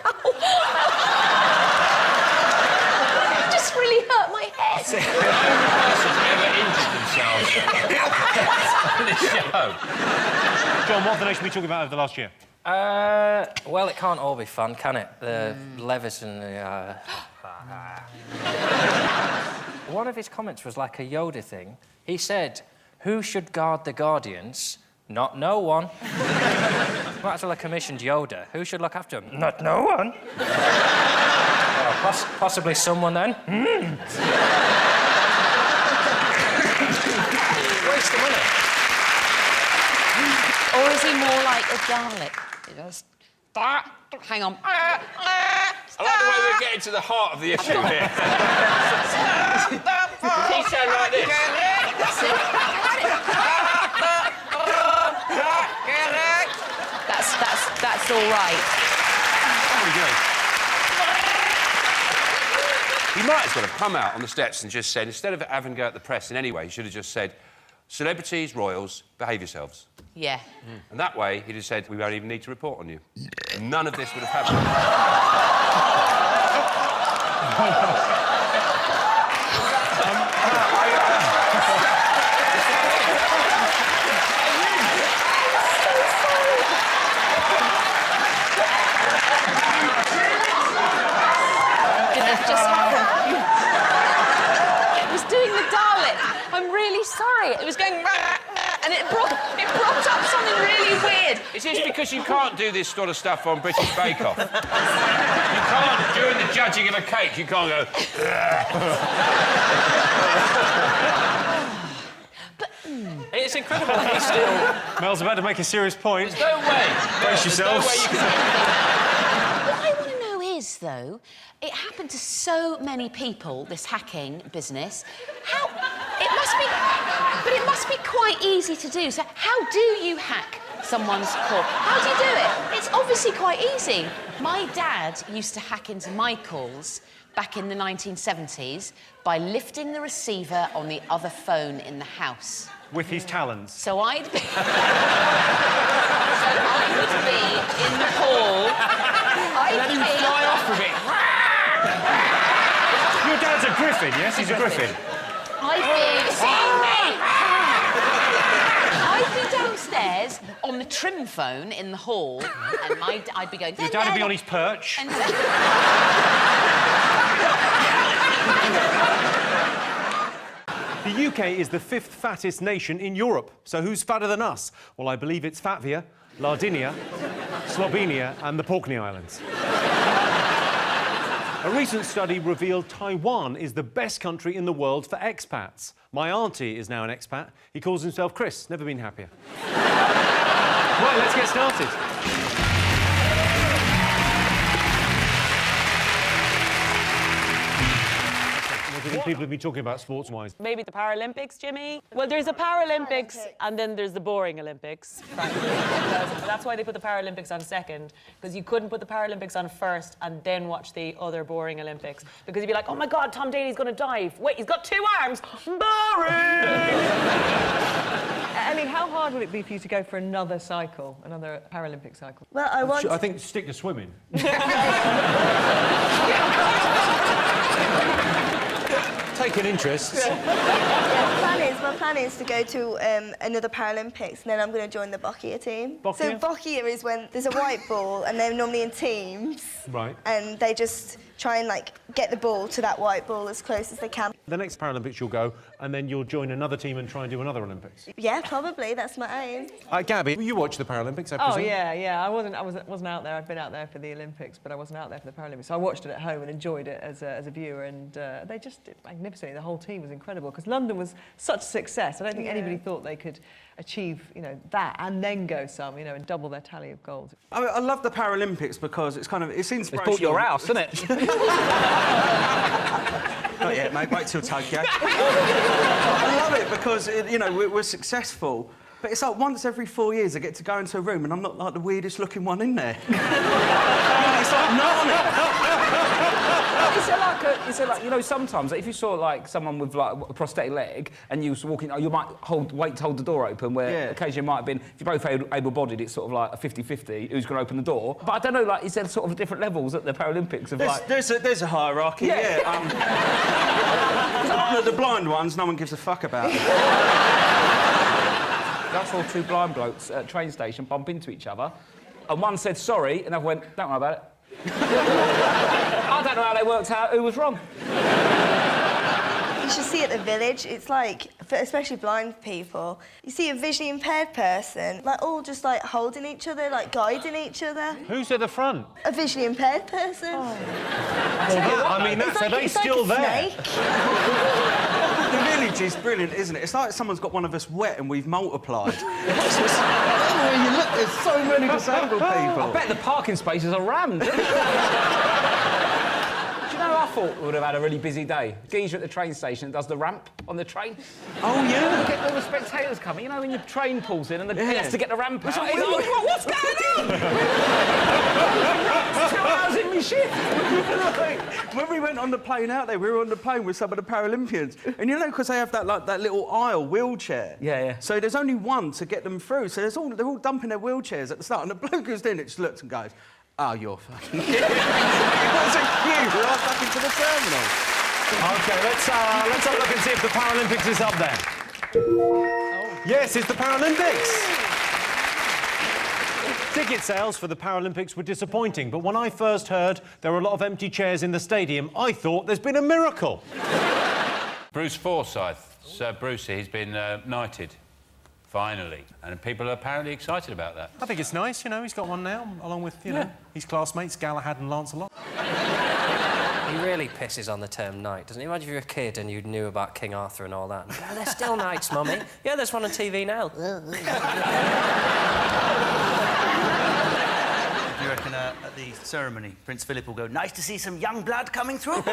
It just really hurt my head. Ever injured themselves on this show? John, what have the nation been talking about over the last year? Well, it can't all be fun, can it? The Levis and the... One of his comments was like a Yoda thing. He said, who should guard the Guardians? Not no one. Well, that's what I commissioned Yoda. Who should look after him? Not no one. Possibly someone, then. Waste of money. Or is he more like a Dalek? He goes, hang on. I like the way we're getting to the heart of the issue here. Does he sound like this? That's all right. Very good. He might as well have come out on the steps and just said, instead of having to go at the press in any way, he should have just said, celebrities, royals, behave yourselves. Yeah. And that way, he'd have said, we won't even need to report on you. And none of this would have happened. just happened. It was doing the Dalek. I'm really sorry. It was going... And it brought up something really weird. Is this because you can't do this sort of stuff on British Bake Off? You can't, during the judging of a cake, you can't go... It's incredible. He's still... Mel's about to make a serious point. There's no way. Brace yourselves. What I want to know is, though, it happened to so many people, this hacking business. How... It must be quite easy to do. So how do you hack someone's call? How do you do it? It's obviously quite easy. My dad used to hack into my calls back in the 1970s by lifting the receiver on the other phone in the house. With his talons. So I'd be... in the hall. And then he would fly off with it. Your dad's a griffin, yes? He's a griffin. I'd be downstairs on the trim phone in the hall, and I'd be going... Your dad would be on his perch. And the UK is the 5th fattest nation in Europe. So who's fatter than us? Well, I believe it's Latvia, Sardinia, Slovenia and the Orkney Islands. A recent study revealed Taiwan is the best country in the world for expats. My auntie is now an expat. He calls himself Chris. Never been happier. Right, let's get started. What do you think people have been talking about sports-wise? Maybe the Paralympics, Jimmy? Well, there's a Paralympics and then there's the boring Olympics, frankly. That's why they put the Paralympics on second, because you couldn't put the Paralympics on first and then watch the other boring Olympics. Because you'd be like, oh my God, Tom Daley's going to dive. Wait, he's got 2 arms. Boring! I mean, how hard would it be for you to go for another cycle, another Paralympic cycle? Well, I think stick to swimming. Take an interest. My plan is to go to another Paralympics, and then I'm going to join the Boccia team. Boccia? So Boccia is when there's a white ball, and they're normally in teams. Right. And they just try and, like, get the ball to that white ball as close as they can. The next Paralympics you'll go, and then you'll join another team and try and do another Olympics. Yeah, probably. That's my aim. Gabby, you watch the Paralympics, I Oh, presume? yeah. I wasn't out there. I've been out there for the Olympics, but I wasn't out there for the Paralympics. So I watched it at home and enjoyed it as a viewer, and they just did magnificently. The whole team was incredible, because London was such a success. I don't think anybody thought they could achieve, that and then go some, and double their tally of gold. I love the Paralympics because it's inspirational. It's bought your house, isn't it? Not yet, mate. Wait till Tokyo. I love it because, we're successful. But it's like once every 4 years I get to go into a room and I'm not like the weirdest looking one in there. It's like, Is it like, sometimes if you saw like someone with like a prosthetic leg and you was walking, you might wait to hold the door open, where occasionally it might have been, if you're both able-bodied, it's sort of like a 50-50 who's going to open the door. But I don't know, like, is there sort of different levels at the Paralympics of there's a hierarchy, the blind ones, no one gives a fuck about. I saw 2 blind blokes at a train station bump into each other, and one said sorry, and the other went, don't worry about it. I don't know how they worked out who was wrong. You should see at the village, it's like, for especially blind people, you see a visually impaired person, like, all just, like, holding each other, like, guiding each other. Who's at the front? A visually impaired person. Well, are they still there? The village is brilliant, isn't it? It's like someone's got one of us wet and we've multiplied. You look, there's so many disabled people. I bet the parking spaces are rammed. I thought we would have had a really busy day. Geezer at the train station that does the ramp on the train. Oh, yeah? You get all the spectators coming, when your train pulls in and he has to get the ramp out. Like, what's going on? 2 hours in my shift. When we went on the plane out there, we were on the plane with some of the Paralympians. And because they have that little aisle wheelchair. Yeah. So there's only one to get them through. So they're all dumping their wheelchairs at the start. And the bloke who's in it just looks and goes, oh, you're fucking kidding. It was a queue right back into the terminal. OK, let's have a look and see if the Paralympics is up there. Yes, it's the Paralympics. Ticket sales for the Paralympics were disappointing, but when I first heard there were a lot of empty chairs in the stadium, I thought there's been a miracle. Bruce Forsyth, Sir Brucey, he's been knighted, finally, and people are apparently excited about that. I think it's nice, you know, he's got one now, along with, you know, his classmates, Galahad and Lancelot. He really pisses on the term knight, doesn't he? Imagine if you were a kid and you knew about King Arthur and all that. Oh, they're still knights, Mummy. Yeah, there's one on TV now. Do you reckon at the ceremony, Prince Philip will go, nice to see some young blood coming through? Do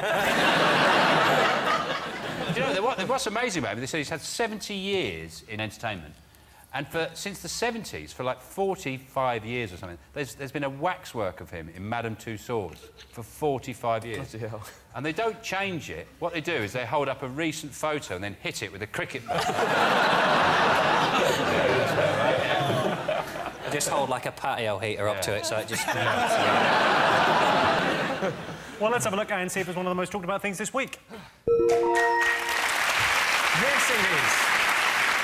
you know, what's amazing about him, they say he's had 70 years in entertainment. And since the 70s, for like 45 years or something, there's been a waxwork of him in Madame Tussauds for 45 years. Bloody hell. And they don't change it. What they do is they hold up a recent photo and then hit it with a cricket bat. I just hold like a patio heater up to it, so it just... Well, let's have a look and see if it's one of the most talked about things this week. Yes, it is.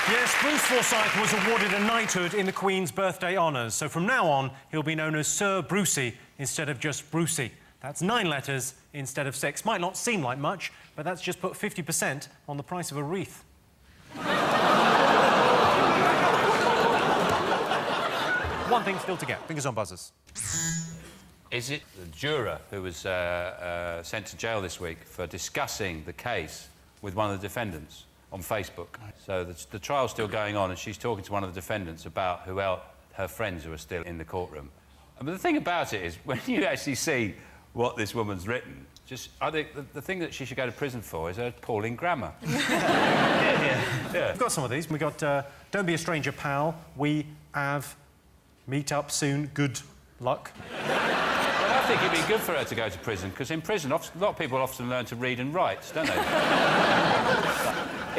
Yes, Bruce Forsyth was awarded a knighthood in the Queen's birthday honours, so from now on, he'll be known as Sir Brucey instead of just Brucey. That's 9 letters instead of 6. Might not seem like much, but that's just put 50% on the price of a wreath. One thing still to get. Fingers on buzzers. Is it the juror who was sent to jail this week for discussing the case with one of the defendants on Facebook? So the trial's still going on and she's talking to one of the defendants about who else, her friends who are still in the courtroom. But the thing about it is, when you actually see what this woman's written, I think the thing that she should go to prison for is her appalling grammar. Yeah. We've got some of these. We got Don't Be a Stranger, Pal. We have Meet Up Soon. Good luck. Well, I think it'd be good for her to go to prison, because in prison, a lot of people often learn to read and write, don't they?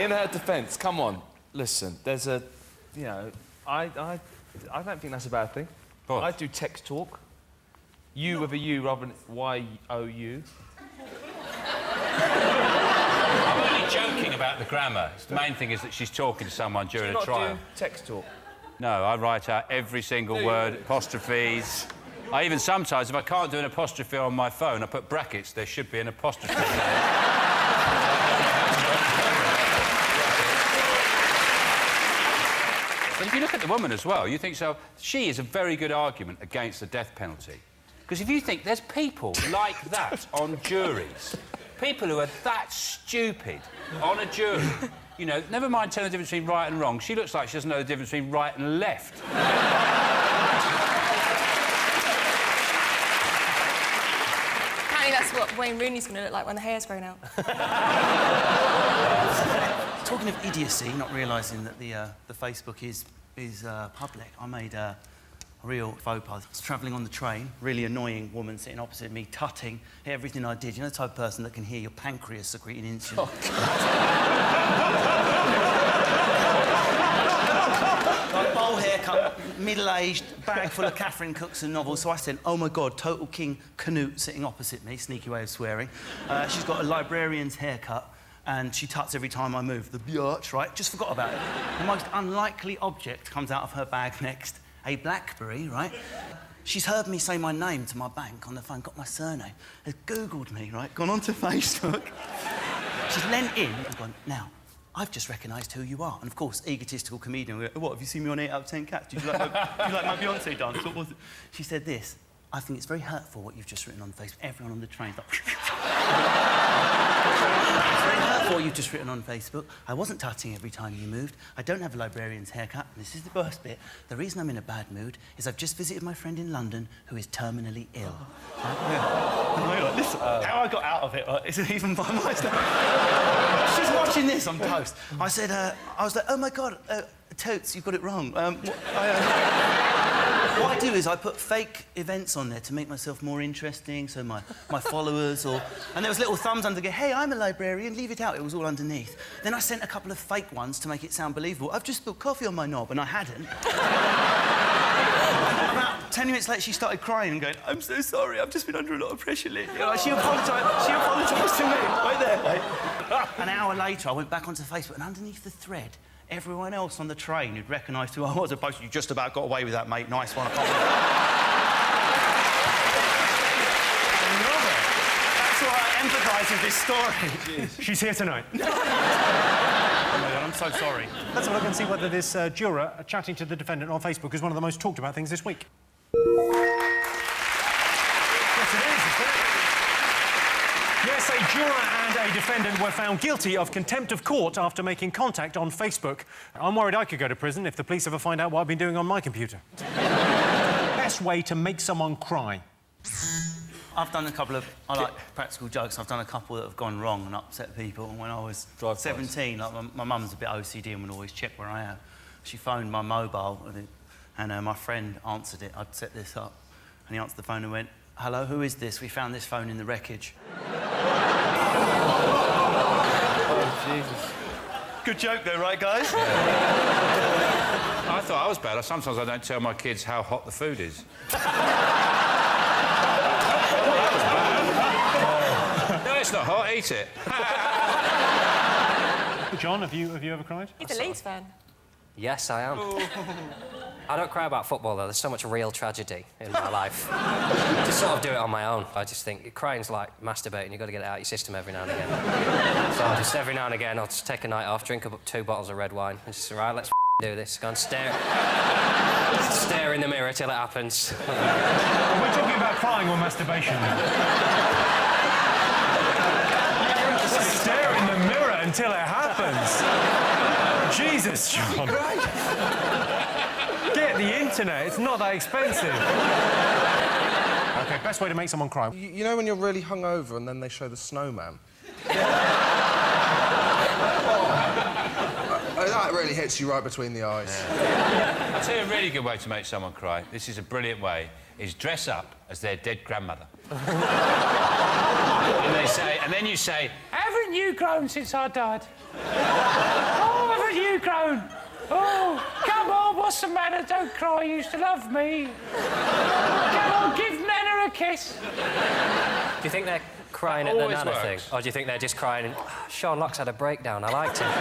In her defence, come on, listen, there's a... You know, I don't think that's a bad thing. What? I do text talk. You with a U rather than Y-O-U. I'm only joking about the grammar. The main thing is that she's talking to someone during a trial. Do text talk. No, I write out every single word, apostrophes. I even sometimes, if I can't do an apostrophe on my phone, I put brackets, there should be an apostrophe there. But if you look at the woman as well, you think, so she is a very good argument against the death penalty. Because if you think there's people like that on juries, people who are that stupid on a jury, you know, never mind telling the difference between right and wrong, she looks like she doesn't know the difference between right and left. Apparently that's what Wayne Rooney's going to look like when the hair's grown out. Talking of idiocy, not realising that the Facebook is public, I made a real faux pas. I was travelling on the train, really annoying woman sitting opposite me, tutting everything I did. You know the type of person that can hear your pancreas secreting insulin? Like bowl haircut, middle-aged, bag full of Catherine Cookson novels. So I said, oh my God, Total King Canute sitting opposite me, sneaky way of swearing. She's got a librarian's haircut. And she tuts every time I move. The biatch, right? Just forgot about it. The most unlikely object comes out of her bag next. A BlackBerry, right? She's heard me say my name to my bank on the phone, got my surname, has Googled me, right? Gone onto Facebook. She's leant in and gone, now, I've just recognised who you are. And of course, egotistical comedian, what, have you seen me on 8 out of 10 Cats? Did you like my Beyonce dance? What was it? She said this, I think it's very hurtful what you've just written on Facebook. Everyone on the train's like... It's very hurtful what you've just written on Facebook. I wasn't tutting every time you moved. I don't have a librarian's haircut. And this is the worst bit. The reason I'm in a bad mood is I've just visited my friend in London who is terminally ill. Listen, how I got out of it isn't even by my stuff. She's watching this, I'm toast. I said, I was like, oh my God, Totes, you've got it wrong. What I do is I put fake events on there to make myself more interesting, so my followers or... And there was little thumbs under, hey, I'm a librarian, leave it out. It was all underneath. Then I sent a couple of fake ones to make it sound believable. I've just spilled coffee on my knob, and I hadn't. About 10 minutes later, she started crying and going, I'm so sorry, I've just been under a lot of pressure lately. You know, she apologised to me, right there. Right? An hour later, I went back onto Facebook, and underneath the thread, everyone else on the train who'd recognised who I was, opposed to, you just about got away with that, mate. Nice one. of this story. She's here tonight. Oh, my God, I'm so sorry. Let's have a look and see whether this juror chatting to the defendant on Facebook is one of the most talked about things this week. Yes, it is, isn't it? Yes, a juror and a defendant were found guilty of contempt of court after making contact on Facebook. I'm worried I could go to prison if the police ever find out what I've been doing on my computer. Best way to make someone cry. I've done a couple of... I like practical jokes. I've done a couple that have gone wrong and upset people. When I was 17, like, my mum's a bit OCD and would always check where I am. She phoned my mobile and my friend answered it. I'd set this up. And he answered the phone and went, "Hello, who is this? We found this phone in the wreckage." Oh, Jesus. Good joke though, right, guys? I thought I was bad. Sometimes I don't tell my kids how hot the food is. No, it's not hot. Eat it. John, have you ever cried? He's a Leeds fan. Yes, I am. I don't cry about football, though. There's so much real tragedy in my life. Just sort of do it on my own. I just think crying's like masturbating. You've got to get it out of your system every now and again. So just every now and again, I'll just take a night off, drink up 2 bottles of red wine. And just, right, let's do this. Go and stare in the mirror till it happens. Are we talking about crying or masturbation? Stare in the mirror until it happens. Jesus, John. Get the internet. It's not that expensive. OK, best way to make someone cry. You know when you're really hungover and then they show the snowman? That really hits you right between the eyes. Yeah. I'll tell you a really good way to make someone cry. This is a brilliant way. Is dress up as their dead grandmother. And then you say, "Haven't you grown since I died? Oh, haven't you grown? Oh, come on, what's the matter? Don't cry, you used to love me. Come on, give Nana a kiss." Do you think they're crying at the Always Nana works. thing? Or do you think they're just crying and... Sean Locke's had a breakdown, I liked him.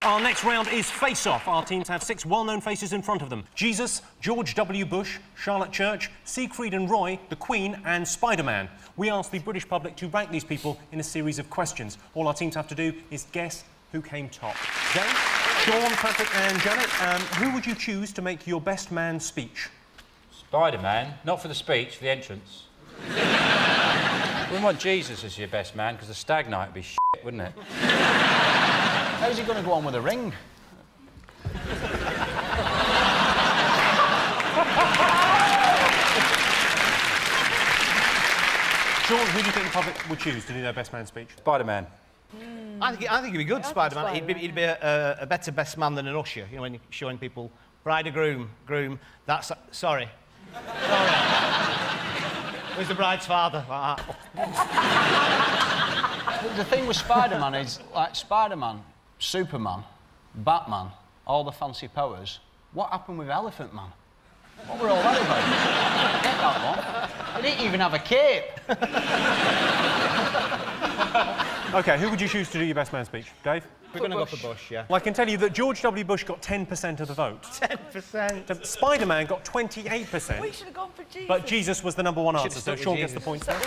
Our next round is face-off. Our teams have 6 well-known faces in front of them. Jesus, George W. Bush, Charlotte Church, Siegfried and Roy, the Queen and Spider-Man. We ask the British public to rank these people in a series of questions. All our teams have to do is guess who came top. Dave, Sean, Patrick and Janet, who would you choose to make your best man speech? Spider-Man, not for the speech, for the entrance. We want Jesus as your best man, because the stag night would be shit, wouldn't it? How's he going to go on with a ring? Sean, who do you think the public would choose to do their best man speech? Spider-Man. I think he'd be good, Spider-Man. He'd be a better best man than an usher, you know, when you're showing people bride or groom, that's... Sorry. Who's the bride's father? Like that. The thing with Spider-Man is, like, Spider-Man, Superman, Batman, all the fancy powers. What happened with Elephant Man? What were all that about? Get that one. He didn't even have a cape. OK, who would you choose to do your best man speech? Dave? We're going to go for Bush, yeah. Well, I can tell you that George W. Bush got 10% of the vote. 10%. Spider-Man got 28%. We should have gone for Jesus. But Jesus was the #1 answer, so Sean gets the points there.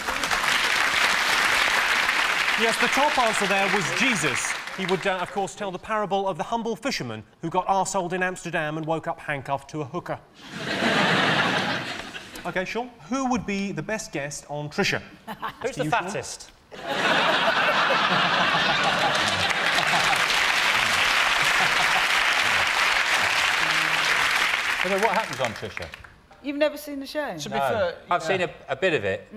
Yes, the top answer there was Jesus. He would, of course, tell the parable of the humble fisherman who got arseholed in Amsterdam and woke up handcuffed to a hooker. OK, Sean, who would be the best guest on Trisha? Who's the fattest? What happens on Trisha? You've never seen the show? To be fair, I've seen a bit of it,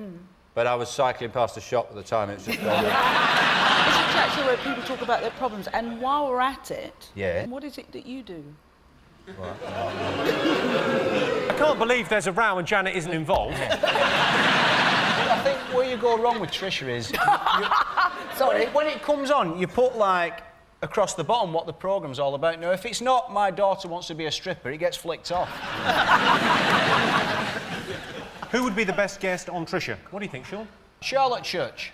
but I was cycling past a shop at the time. It was just gone. It's a chat show where people talk about their problems, and while we're at it, Yeah. what is it that you do? I can't believe there's a row and Janet isn't involved. I think where you go wrong with Trisha is... Sorry. When it comes on, you put, like, across the bottom what the programme's all about. Now, if it's not my daughter wants to be a stripper, it gets flicked off. Who would be the best guest on Trisha? What do you think, Sean? Charlotte Church.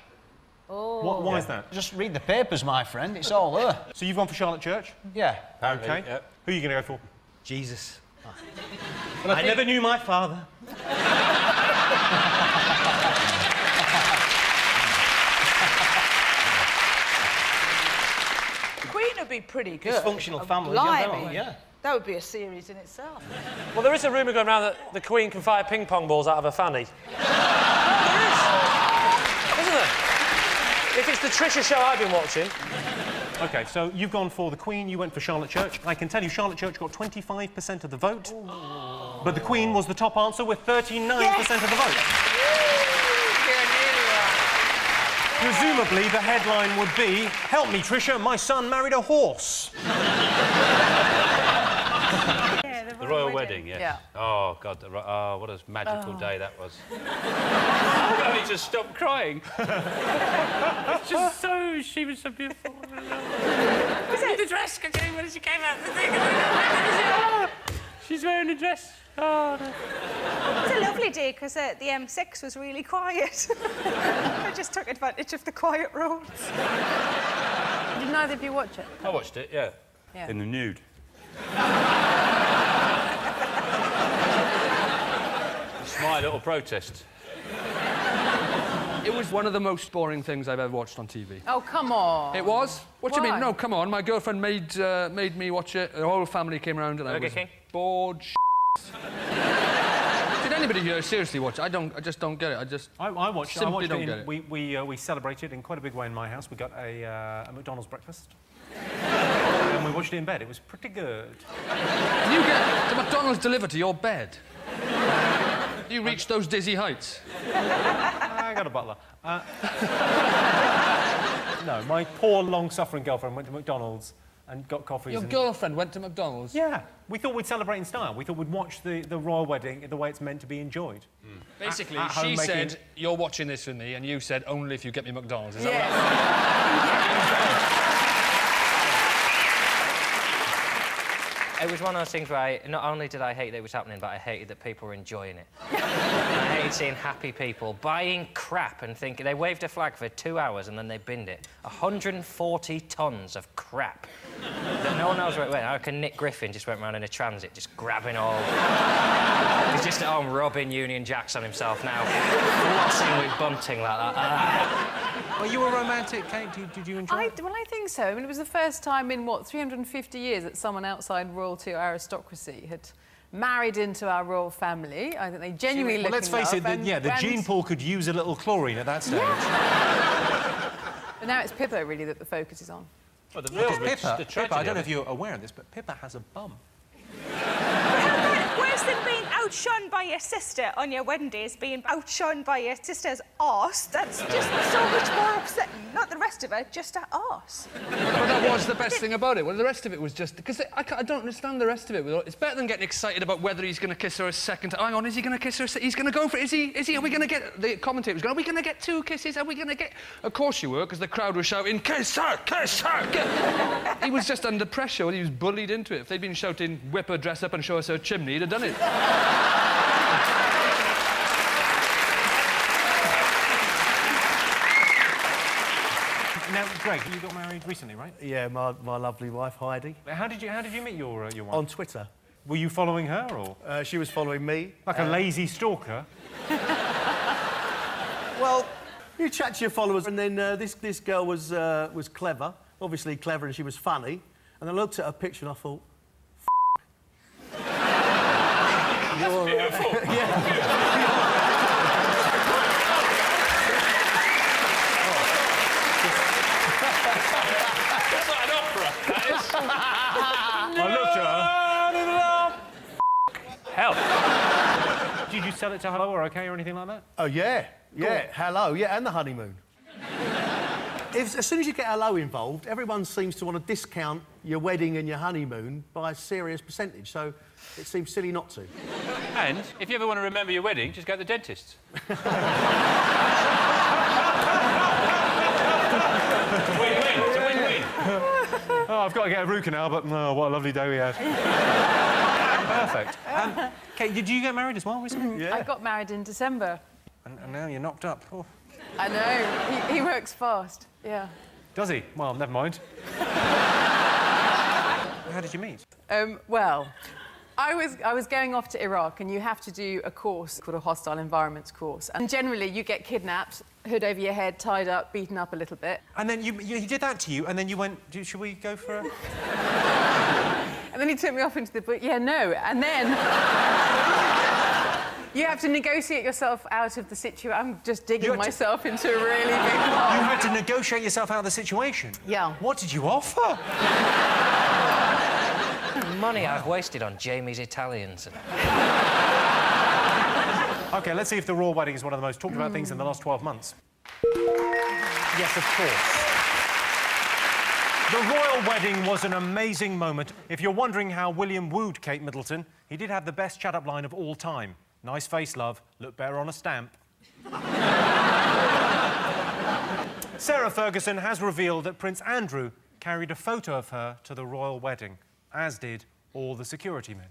Oh. Why is that? Just read the papers, my friend. It's all there. So you've gone for Charlotte Church? Yeah. Apparently, OK. yep. Who are you going to go for? Jesus. I never knew my father. pretty good. Dysfunctional families, Blimey. yeah. That would be a series in itself. Well, there is a rumour going around that the Queen can fire ping pong balls out of her fanny. There is. Isn't there? If it's the Trisha show I've been watching. OK, so you've gone for the Queen, you went for Charlotte Church. I can tell you Charlotte Church got 25% of the vote. Ooh. But the Queen was the top answer with 39% of the vote. Presumably, the headline would be, "Help me, Trisha, my son married a horse." The royal wedding, yes. Yeah. Oh, God, what a magical day that was. I need to stop crying. It's just so... She was so beautiful. The dress, when she came out the thing. She's wearing a dress. Oh, no. It was a lovely day because the M6 was really quiet. I just took advantage of the quiet roads. Did neither of you watch it? I watched it, yeah. Yeah. In the nude. It's my little protest. It was one of the most boring things I've ever watched on TV. Oh, come on. It was? What do you Why? mean? No, come on. My girlfriend made me watch it. The whole family came around and I was bored. Did anybody here seriously watch it? I just don't get it. I watched it. Simply don't get it. We celebrated in quite a big way in my house. We got a McDonald's breakfast. And we watched it in bed. It was pretty good. You get the McDonald's delivered to your bed? You reached those dizzy heights? I got a butler. No, my poor, long-suffering girlfriend went to McDonald's and got coffees. Your girlfriend went to McDonald's? Yeah. We thought we'd celebrate in style. We thought we'd watch the royal wedding the way it's meant to be enjoyed. Basically, At home she making... said, "You're watching this with me," and you said, "Only if you get me McDonald's." Is that It was one of those things where not only did I hate that it was happening, but I hated that people were enjoying it. And I hated seeing happy people buying crap and thinking... They waved a flag for 2 hours and then they binned it. 140 tonnes of crap. That no one knows where it went. I reckon Nick Griffin just went around in a transit, just grabbing all... He's just at home rubbing Union Jacks on himself now. Flossing with bunting like that. Were you a romantic, Kate? Did you enjoy it? Well, I think so. I mean, it was the first time in, 350 years that someone outside royalty or aristocracy had married into our royal family. I think they genuinely Well, let's face it, the gene pool could use a little chlorine at that stage. Yeah. But now it's Pippa, really, that the focus is on. Well, the Pippa, I don't know if you're aware of this, but Pippa has a bum. Worse than being outshone by your sister on your wedding day is being outshone by your sister's arse. That's just so much more upsetting. Not the rest of it, just her arse. But that was the best thing about it. Well, the rest of it was just... Because I don't understand the rest of it. It's better than getting excited about whether he's going to kiss her a second time. Hang on, is he going to kiss her He's going to go for it. Is he? Are we going to get... The commentator was going, are we going to get 2 kisses? Are we going to get... Of course you were, because the crowd was shouting, kiss her, kiss her. He was just under pressure when he was bullied into it. If they'd been shouting, whip her dress up and show us her chimney, he'd have done it. Now, Greg, you got married recently, right? Yeah, my lovely wife, Heidi. How did you meet your wife? On Twitter. Were you following her, or...? She was following me. Like a lazy stalker? Well, you chat to your followers, and then this girl was clever, obviously clever, and she was funny. And I looked at her picture and I thought, You're beautiful. That's like an opera, that is. I looked at her. Help. Did you sell it to Hello or OK or anything like that? oh, yeah, hello, yeah, and the honeymoon. As soon as you get hello involved, everyone seems to want to discount your wedding and your honeymoon by a serious percentage, so it seems silly not to. And if you ever want to remember your wedding, just go to the dentist. Win-win. It's a win-win. Oh, I've got to get a root canal, but what a lovely day we had. Perfect. Kate, did you get married as well recently? I got married in December. And now you're knocked up. Oh. I know. He works fast, yeah. Does he? Well, never mind. How did you meet? Well, I was going off to Iraq, and you have to do a course called a hostile environments course. And generally, you get kidnapped, hood over your head, tied up, beaten up a little bit. And then he did that to you, and then you went, should we go for a... And then he took me off into the bush. Yeah, no. And then you have to negotiate yourself out of the situation. I'm just digging myself into a really big hole. You had to negotiate yourself out of the situation? Yeah. What did you offer? Money I've wasted on Jamie's Italians. OK, let's see if the royal wedding is one of the most talked about things in the last 12 months. Yes, of course. The royal wedding was an amazing moment. If you're wondering how William wooed Kate Middleton, he did have the best chat-up line of all time. Nice face, love. Look better on a stamp. Sarah Ferguson has revealed that Prince Andrew carried a photo of her to the royal wedding, as did all the security men.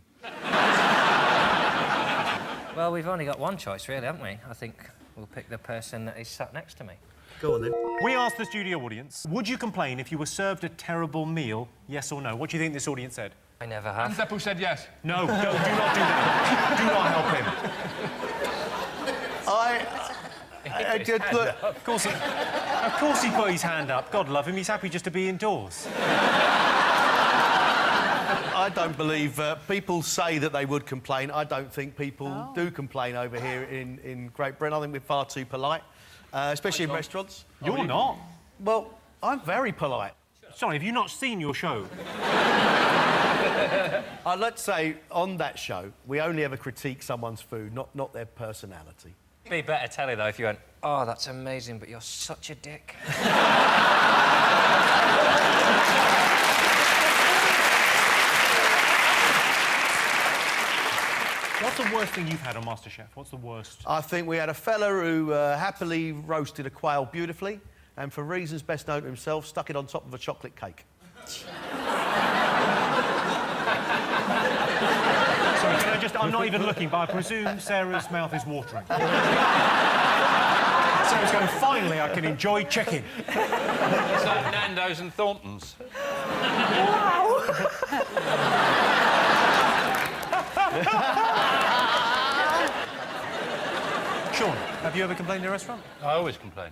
Well, we've only got one choice, really, haven't we? I think we'll pick the person that is sat next to me. Go on, then. We asked the studio audience, would you complain if you were served a terrible meal, yes or no? What do you think this audience said? I never have. And Seppu said yes. No, do not do that. Do not help him. I did look. Of course he put his hand up. God love him, he's happy just to be indoors. I don't believe people say that they would complain. I don't think people do complain over here in Great Britain. I think we're far too polite, especially in restaurants. You're not. Well, I'm very polite. Sorry, have you not seen your show? Let's say on that show, we only ever critique someone's food, not their personality. It'd be better telly, though, if you went, oh, that's amazing, but you're such a dick. What's the worst thing you've had on MasterChef? What's the worst? I think we had a fella who happily roasted a quail beautifully and, for reasons best known to himself, stuck it on top of a chocolate cake. Sorry, can I just... I'm not even looking, but I presume Sarah's mouth is watering. Sarah's going, finally, I can enjoy chicken. It's like Nando's and Thornton's. Wow! Sean, have you ever complained in a restaurant? I always complain.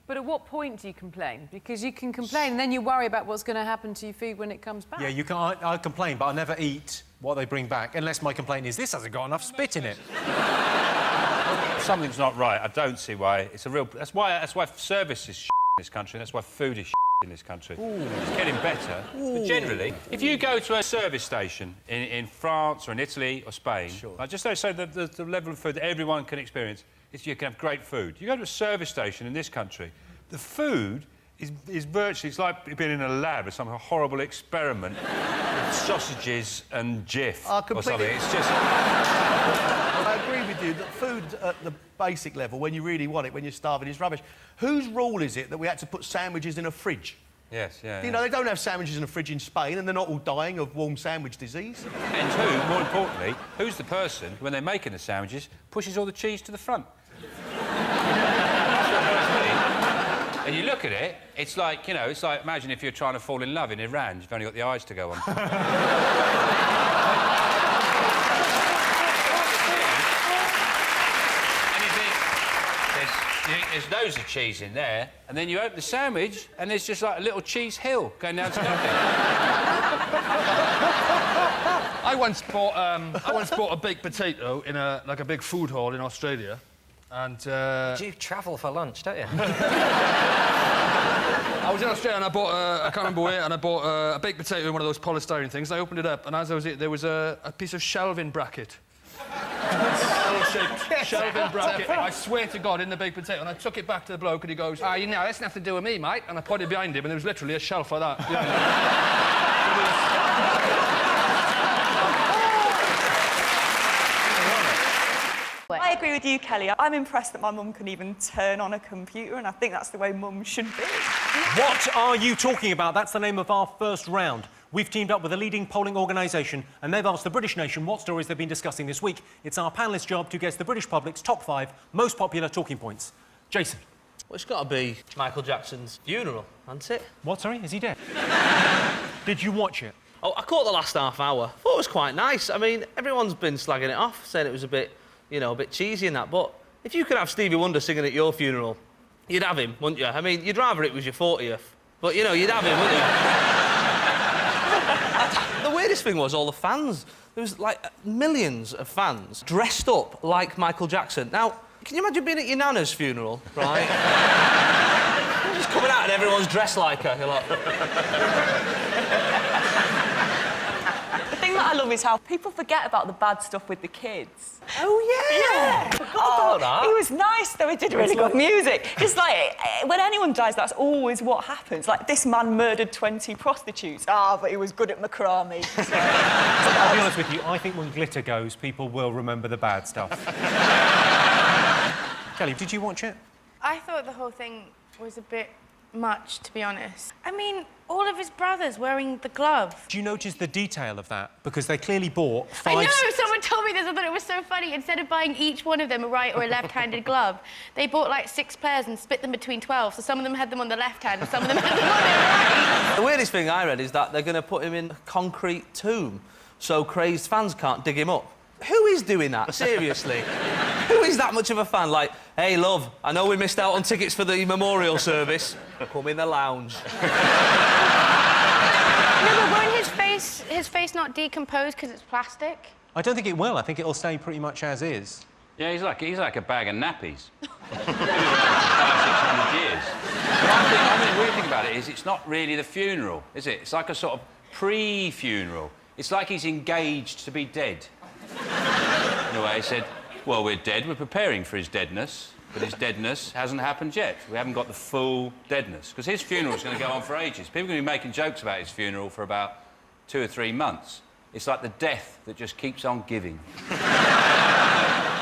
But at what point do you complain? Because you can complain and then you worry about what's going to happen to your food when it comes back. Yeah, you can. I complain, but I never eat what they bring back, unless my complaint is, this hasn't got enough spit in it. Something's not right. I don't see why. It's a real... That's why service is in this country, and that's why food is in this country. Ooh. It's getting better. Ooh. But generally, if you go to a service station in France or in Italy or Spain, just so the level of food that everyone can experience, is you can have great food. You go to a service station in this country, the food is virtually... It's like being in a lab or some horrible experiment with sausages and Jif or something. It's just... I agree with you that food at the basic level, when you really want it, when you're starving, is rubbish. Whose rule is it that we had to put sandwiches in a fridge? Yes, yeah. You know, they don't have sandwiches in a fridge in Spain, and they're not all dying of warm sandwich disease. And who, more importantly, who's the person, when they're making the sandwiches, pushes all the cheese to the front? And you look at it, it's like, you know, it's like, imagine if you're trying to fall in love in Iran, you've only got the eyes to go on. There's loads of cheese in there, and then you open the sandwich, and there's just like a little cheese hill going down to nothing. I once bought a baked potato in a big food hall in Australia, and... You travel for lunch, don't you? I was in Australia and I bought, I can't remember where, and I bought a baked potato in one of those polystyrene things. I opened it up, and as I was eating, there was a piece of shelving bracket. L-shaped shelving bracket, I swear to God, in the baked potato, and I took it back to the bloke, and he goes, you know, that's nothing to do with me, mate. And I pointed behind him, and there was literally a shelf like that behind him. I agree with you, Kelly. I'm impressed that my mum can even turn on a computer, and I think that's the way mum should be. What are you talking about? That's the name of our first round. We've teamed up with a leading polling organisation, and they've asked the British nation what stories they've been discussing this week. It's our panellists' job to guess the British public's top 5 most popular talking points. Jason. Well, it's got to be Michael Jackson's funeral, hasn't it? What, sorry? Is he dead? Did you watch it? Oh, I caught the last half hour. Thought it was quite nice. I mean, everyone's been slagging it off, saying it was a bit, you know, a bit cheesy and that. But if you could have Stevie Wonder singing at your funeral, you'd have him, wouldn't you? I mean, you'd rather it was your 40th, but you know, you'd have him, wouldn't you? The weirdest thing was all the fans. There was like millions of fans dressed up like Michael Jackson. Now, can you imagine being at your nana's funeral, right? You're just coming out and everyone's dressed like her. You're like... The thing that I love is how people forget about the bad stuff with the kids. Oh, yeah! Forgot about that. It was nice, though. It did really good music. It's like, when anyone dies, that's always what happens. Like, this man murdered 20 prostitutes. Ah, but he was good at macrame. So. I'll be honest with you, I think when glitter goes, people will remember the bad stuff. Kelly, did you watch it? I thought the whole thing was a bit much, to be honest. I mean, all of his brothers wearing the glove. Do you notice the detail of that? Because they clearly bought 5... I know! Someone told me this. I thought it was so funny. Instead of buying each one of them a right or a left-handed glove, they bought, like, 6 pairs and split them between 12. So some of them had them on the left hand and some of them had them on their right. The weirdest thing I read is that they're going to put him in a concrete tomb so crazed fans can't dig him up. Who is doing that? Seriously. Who is that much of a fan? Like, hey, love, I know we missed out on tickets for the memorial service. Come in the lounge. No, but won't his face not decompose because it's plastic? I don't think it will. I think it'll stay pretty much as is. Yeah, he's like a bag of nappies. 500-600 years. I mean, the weird thing about it is it's not really the funeral, is it? It's like a sort of pre-funeral. It's like he's engaged to be dead. In a way, he said, well, we're dead, we're preparing for his deadness, but his deadness hasn't happened yet. We haven't got the full deadness, because his funeral's going to go on for ages. People are going to be making jokes about his funeral for about 2 or 3 months. It's like the death that just keeps on giving.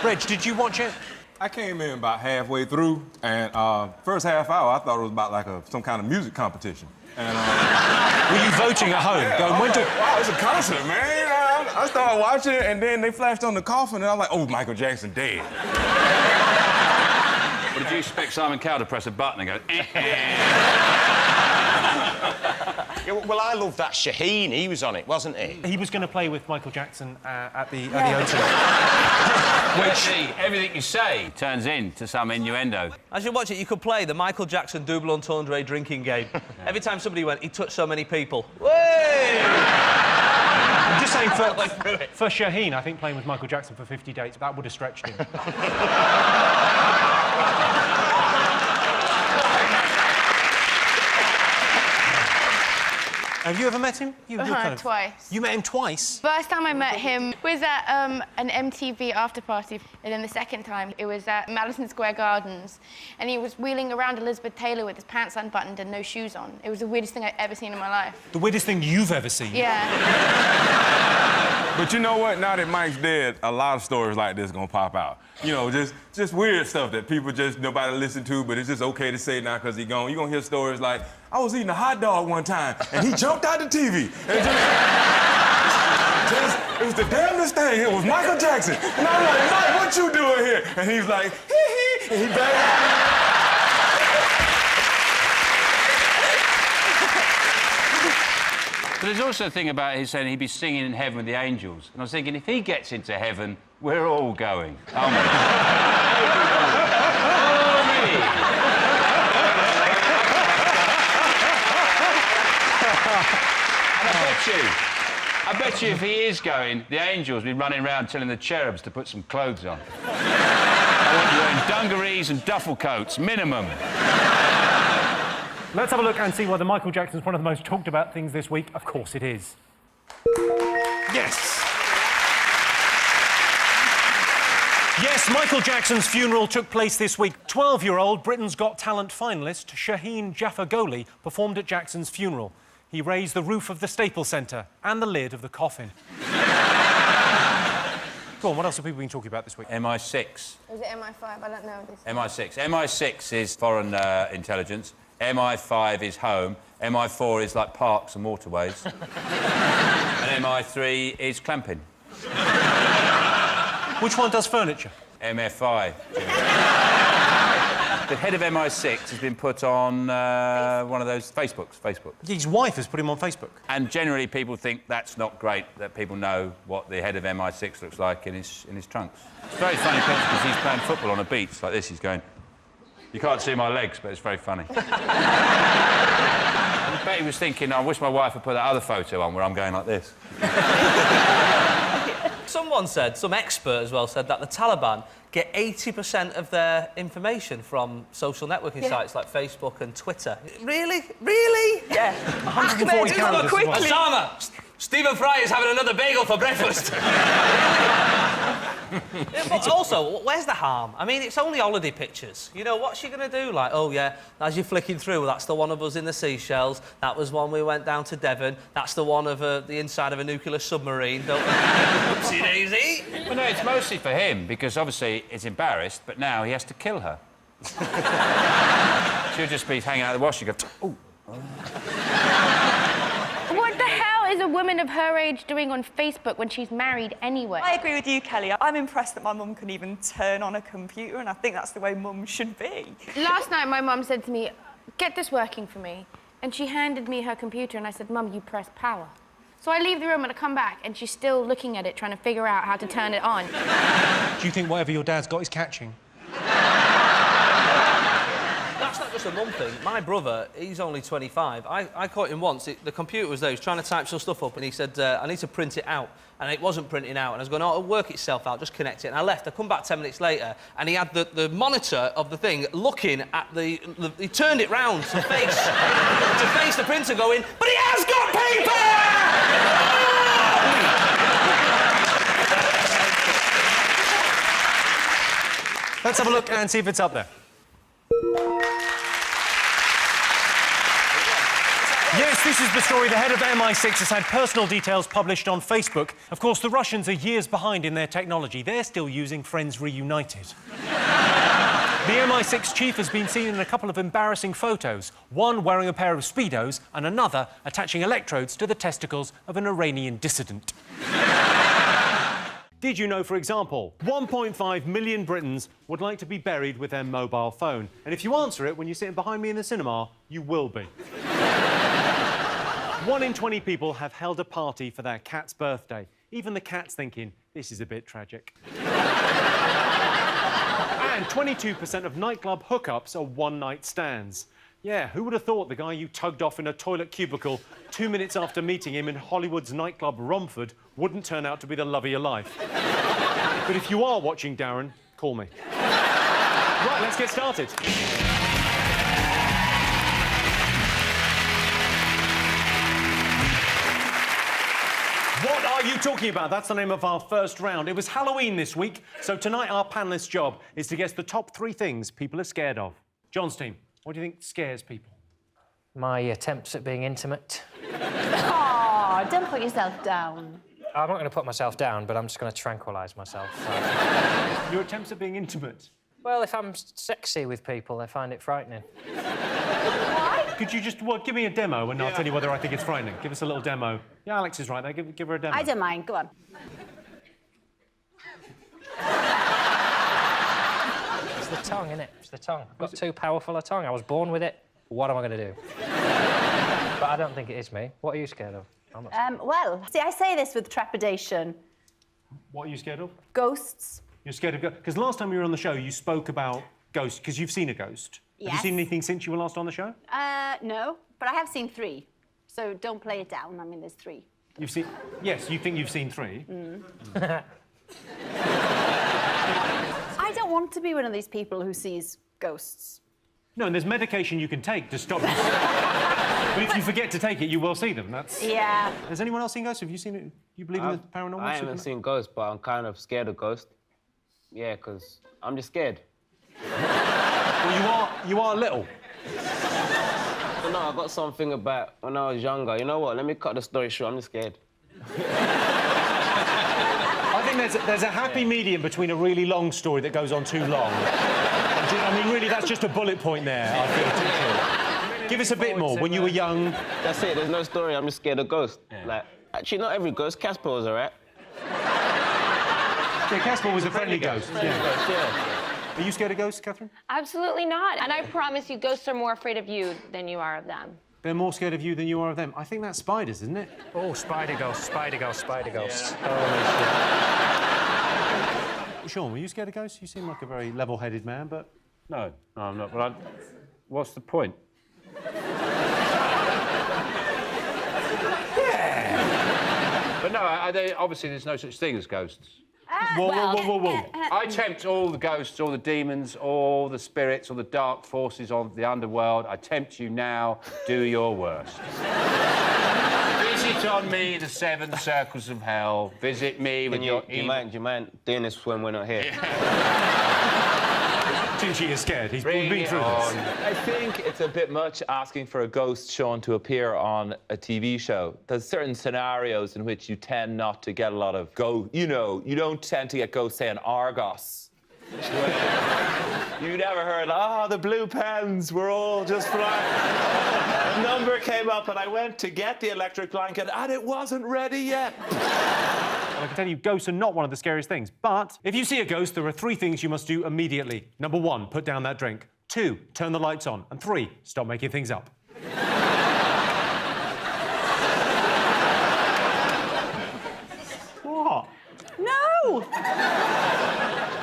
Reg, did you watch it? I came in about halfway through, and first half hour, I thought it was about like some kind of music competition. And, were you voting at home? Yeah, wow, it's a concert, man. I started watching it, and then they flashed on the coffin, and I was like, oh, Michael Jackson dead. What did you expect Simon Cowell to press a button and go, Yeah, well, I love that Shaheen. He was on it, wasn't he? He was going to play with Michael Jackson at the Which everything you say turns into some innuendo. As you watch it, you could play the Michael Jackson double entendre drinking game. Every time somebody went, he touched so many people. Way! I'm just saying, for Shaheen, I think playing with Michael Jackson for 50 dates, that would have stretched him. Have you ever met him? Twice. You met him twice? First time I met him was at an MTV after party, and then the second time it was at Madison Square Gardens, and he was wheeling around Elizabeth Taylor with his pants unbuttoned and no shoes on. It was the weirdest thing I've ever seen in my life. The weirdest thing you've ever seen? Yeah. But you know what? Now that Mike's dead, a lot of stories like this gonna pop out. You know, just weird stuff that people nobody listen to, but it's just okay to say now because he's gone. You're gonna hear stories like, I was eating a hot dog one time, and he jumped out the TV. And it was the damnedest thing. It was Michael Jackson. And I'm like, Mike, what you doing here? And he's like, hee hee, and he backed out. But there's also a thing about him saying he'd be singing in heaven with the angels. And I was thinking, if he gets into heaven, we're all going. Oh, me. And I bet you if he is going, the angels will be running around telling the cherubs to put some clothes on. I want you wearing dungarees and duffel coats, minimum. Let's have a look and see whether Michael Jackson's one of the most talked about things this week. Of course it is. Yes! Yes, Michael Jackson's funeral took place this week. 12-year-old Britain's Got Talent finalist Shaheen Jaffagoli performed at Jackson's funeral. He raised the roof of the Staples Centre and the lid of the coffin. Go on, what else have people been talking about this week? MI6. Is it MI5? I don't know this. MI6. MI6 is foreign intelligence. MI5 is home. MI4 is like parks and waterways. And MI3 is clamping. Which one does furniture? MF5. The head of MI6 has been put on one of those Facebook. His wife has put him on Facebook. And generally, people think that's not great, that people know what the head of MI6 looks like in his trunks. It's a very funny picture because he's playing football on a beach like this. He's going... You can't see my legs, but it's very funny. I bet he was thinking, I wish my wife had put that other photo on where I'm going like this. Someone said, some expert as well, said that the Taliban get 80% of their information from social networking sites like Facebook and Twitter. Really? Really? Yeah. 140 calendars. Osama! Stephen Fry is having another bagel for breakfast. Yeah, but also, where's the harm? I mean, it's only holiday pictures. You know, what's she going to do? Like, oh, yeah, as you're flicking through, that's the one of us in the Seychelles. That was one we went down to Devon. That's the one of the inside of a nuclear submarine. Don't... Oopsie daisy. Well, no, it's mostly for him, because obviously he's embarrassed, but now he has to kill her. She'll just be hanging out of the wash. You go, ooh. What the hell is a woman of her age doing on Facebook when she's married anyway? I agree with you, Kelly. I'm impressed that my mum can even turn on a computer, and I think that's the way mums should be. Last night, my mum said to me, get this working for me. And she handed me her computer, and I said, Mum, you press power. So I leave the room and I come back, and she's still looking at it, trying to figure out how to turn it on. Do you think whatever your dad's got is catching? That's not just a mum thing. My brother, he's only 25. I caught him once. The computer was there. He was trying to type some stuff up, and he said, I need to print it out. And it wasn't printing out. And I was going, oh, it'll work itself out. Just connect it. And I left. I come back 10 minutes later, and he had the monitor of the thing looking at the... He turned it round to face the printer going, but he has got paper! Let's have a look and see if it's up there. Yes, this is the story. The head of MI6 has had personal details published on Facebook. Of course, the Russians are years behind in their technology. They're still using Friends Reunited. The MI6 chief has been seen in a couple of embarrassing photos, one wearing a pair of Speedos and another attaching electrodes to the testicles of an Iranian dissident. Did you know, for example, 1.5 million Britons would like to be buried with their mobile phone? And if you answer it when you're sitting behind me in the cinema, you will be. 1 in 20 people have held a party for their cat's birthday. Even the cat's thinking, this is a bit tragic. And 22% of nightclub hookups are one-night stands. Yeah, who would have thought the guy you tugged off in a toilet cubicle 2 minutes after meeting him in Hollywood's nightclub Romford wouldn't turn out to be the love of your life? But if you are watching, Darren, call me. Right, let's get started. What are you talking about? That's the name of our first round. It was Halloween this week, so tonight our panellists' job is to guess the top 3 things people are scared of. John's team, what do you think scares people? My attempts at being intimate. Oh, don't put yourself down. I'm not going to put myself down, but I'm just going to tranquilise myself. Your attempts at being intimate? Well, if I'm sexy with people, they find it frightening. Could you just give me a demo and I'll tell you whether I think it's frightening. Give us a little demo. Yeah, Alex is right there. Give her a demo. I don't mind. Go on. It's the tongue, innit? It's the tongue. I've got too powerful a tongue. I was born with it. What am I going to do? But I don't think it is me. What are you scared of? Well, see, I say this with trepidation. What are you scared of? Ghosts. You're scared of ghosts? Because last time you were on the show, you spoke about ghosts, because you've seen a ghost. Yes. Have you seen anything since you were last on the show? No, but I have seen 3. So don't play it down. I mean, there's 3. You've seen... Yes, you think you've seen 3? I don't want to be one of these people who sees ghosts. No, and there's medication you can take to stop But if you forget to take it, you will see them. That's... Yeah. Has anyone else seen ghosts? Have you seen it? You believe in the paranormal? I haven't seen ghosts, but I'm kind of scared of ghosts. Yeah, because I'm just scared. Well, you are little. No, I got something about when I was younger. You know what? Let me cut the story short. I'm just scared. I think there's a happy medium between a really long story that goes on too long. I mean, really, that's just a bullet point there, I feel, too. Give us a bit more. When you were young... That's it. There's no story. I'm just scared of ghosts. Yeah. Like, actually, not every ghost. Casper was all right. Yeah, Casper was a friendly ghost. Friendly ghost, yeah. Are you scared of ghosts, Catherine? Absolutely not. And I promise you, ghosts are more afraid of you than you are of them. They're more scared of you than you are of them. I think that's spiders, isn't it? Oh, spider ghosts, spider ghosts, spider ghosts. Oh, Sean, were you scared of ghosts? You seem like a very level-headed man, but... No, I'm not. But what's the point? But no, obviously there's no such thing as ghosts. Whoa. I tempt all the ghosts, all the demons, all the spirits, all the dark forces of the underworld. I tempt you now. Do your worst. Visit on me the 7 circles of hell. Visit me with your evil... Do you mind doing this when we're not here? Gingy is scared. He's been through this. I think it's a bit much asking for a ghost, Sean, to appear on a TV show. There's certain scenarios in which you tend not to get a lot of ghosts. You know, you don't tend to get ghosts, say, on Argos. You never heard, the blue pens were all just flying. A number came up and I went to get the electric blanket and it wasn't ready yet. I can tell you, ghosts are not one of the scariest things. But if you see a ghost, there are 3 things you must do immediately. Number 1, put down that drink. 2, turn the lights on. And 3, stop making things up. What? No!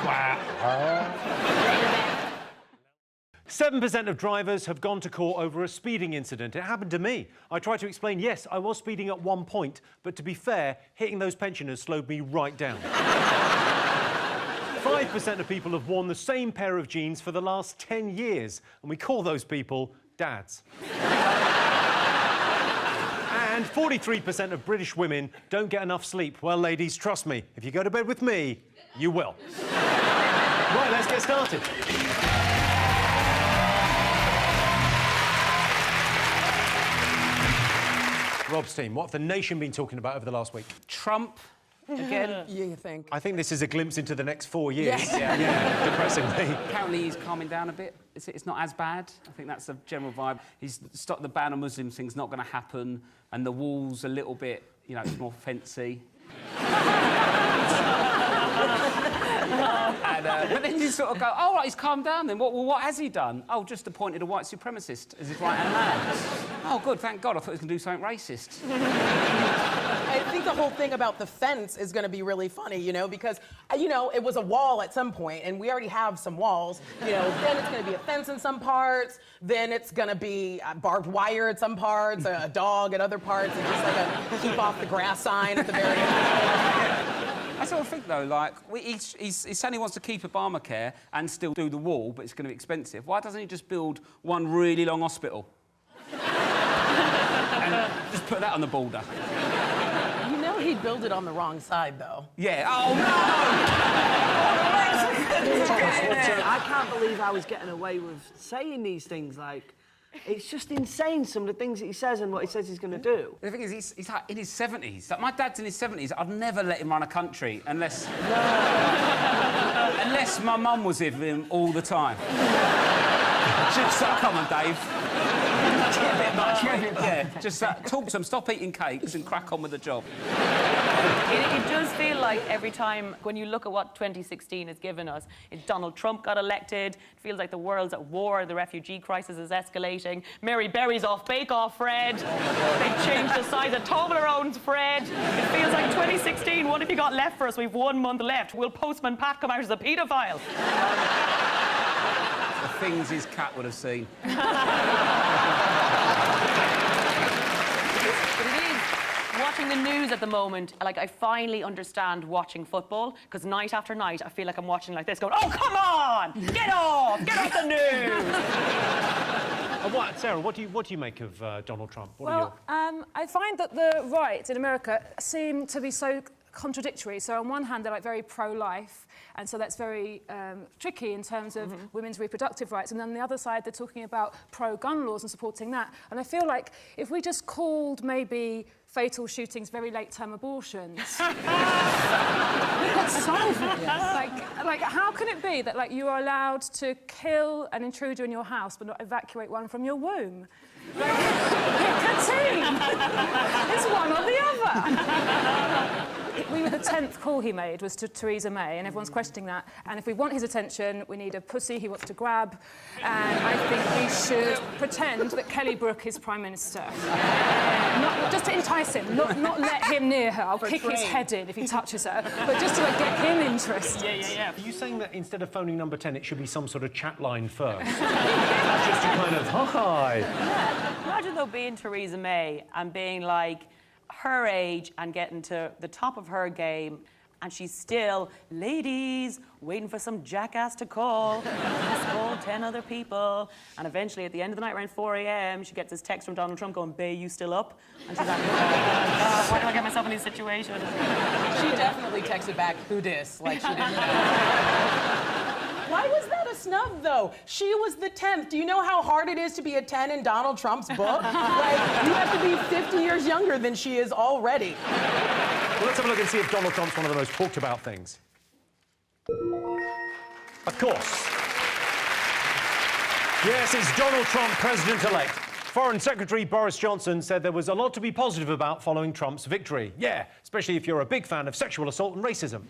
Wow. 7% of drivers have gone to court over a speeding incident. It happened to me. I tried to explain, yes, I was speeding at one point, but to be fair, hitting those pensioners slowed me right down. 5% of people have worn the same pair of jeans for the last 10 years, and we call those people dads. And 43% of British women don't get enough sleep. Well, ladies, trust me, if you go to bed with me, you will. Right, let's get started. Rob's team, what have the nation been talking about over the last week? Trump, again. You think? I think this is a glimpse into the next 4 years. Yes. Yeah, depressingly. Apparently he's calming down a bit. It's not as bad. I think that's the general vibe. He's stopped the ban on Muslim thing's not going to happen, and the wall's a little bit, you know, it's more fancy. But then you sort of go, oh, right, he's calmed down then. What has he done? Oh, just appointed a white supremacist as his right-hand man. Oh, good, thank God. I thought he was going to do something racist. I think the whole thing about the fence is going to be really funny, you know, because, you know, it was a wall at some point, and we already have some walls. You know, then it's going to be a fence in some parts, then it's going to be barbed wire at some parts, a dog at other parts, and just like a keep off the grass sign at the very end. I sort of think, though, like, he's saying he wants to keep Obamacare and still do the wall, but it's going to be expensive. Why doesn't he just build one really long hospital? And just put that on the border. You know he'd build it on the wrong side, though. Yeah. Oh, no! I can't believe how he's getting away with saying these things, like... It's just insane, some of the things that he says and what he says he's going to do. The thing is, he's like in his 70s. Like, my dad's in his 70s. I'd never let him run a country unless... unless my mum was with him all the time. Just come on, Dave. Yeah, just talk to him, stop eating cakes and crack on with the job. It does feel like every time, when you look at what 2016 has given us, Donald Trump got elected, it feels like the world's at war, the refugee crisis is escalating, Mary Berry's off Bake Off Fred, they changed the size of Toblerone's Fred. It feels like 2016, what have you got left for us? We've 1 month left. Will Postman Pat come out as a paedophile? The things his cat would have seen. Watching the news at the moment, like, I finally understand watching football, because night after night, I feel like I'm watching like this, going, oh, come on! Get off the news! Sarah, what do you make of Donald Trump? I find that the right in America seem to be so contradictory. So on one hand, they're like very pro-life, and so that's very tricky in terms of women's reproductive rights. And then on the other side, they're talking about pro-gun laws and supporting that. And I feel like if we just called maybe fatal shootings very late-term abortions, we could solve it. Like, how can it be that, like, you are allowed to kill an intruder in your house but not evacuate one from your womb? Like, pick a team. It's one or the other. We were the 10th call he made was to Theresa May, and everyone's questioning that. And if we want his attention, we need a pussy he wants to grab. And I think we should pretend that Kelly Brook is Prime Minister. Not, just to entice him, not let him near her. I'll kick his head in if he touches her, but just to like, get him interested. Yeah. Are you saying that instead of phoning number 10, it should be some sort of chat line first? Just to kind of, hi. Imagine, though, being Theresa May and being, like, her age and getting to the top of her game, and she's still, ladies, waiting for some jackass to call. Just called 10 other people. And eventually, at the end of the night, around 4 a.m., she gets this text from Donald Trump going, "Bae, you still up?" And she's like, oh, why do I get myself in these situations? She definitely texted back, "Who dis?" Like she didn't know. Why was that a snub, though? She was the 10th. Do you know how hard it is to be a 10 in Donald Trump's book? Like, you have to be 50 years younger than she is already. Well, let's have a look and see if Donald Trump's one of the most talked about things. Of course. Yes, it's Donald Trump, president-elect. Foreign Secretary Boris Johnson said there was a lot to be positive about following Trump's victory. Yeah, especially if you're a big fan of sexual assault and racism.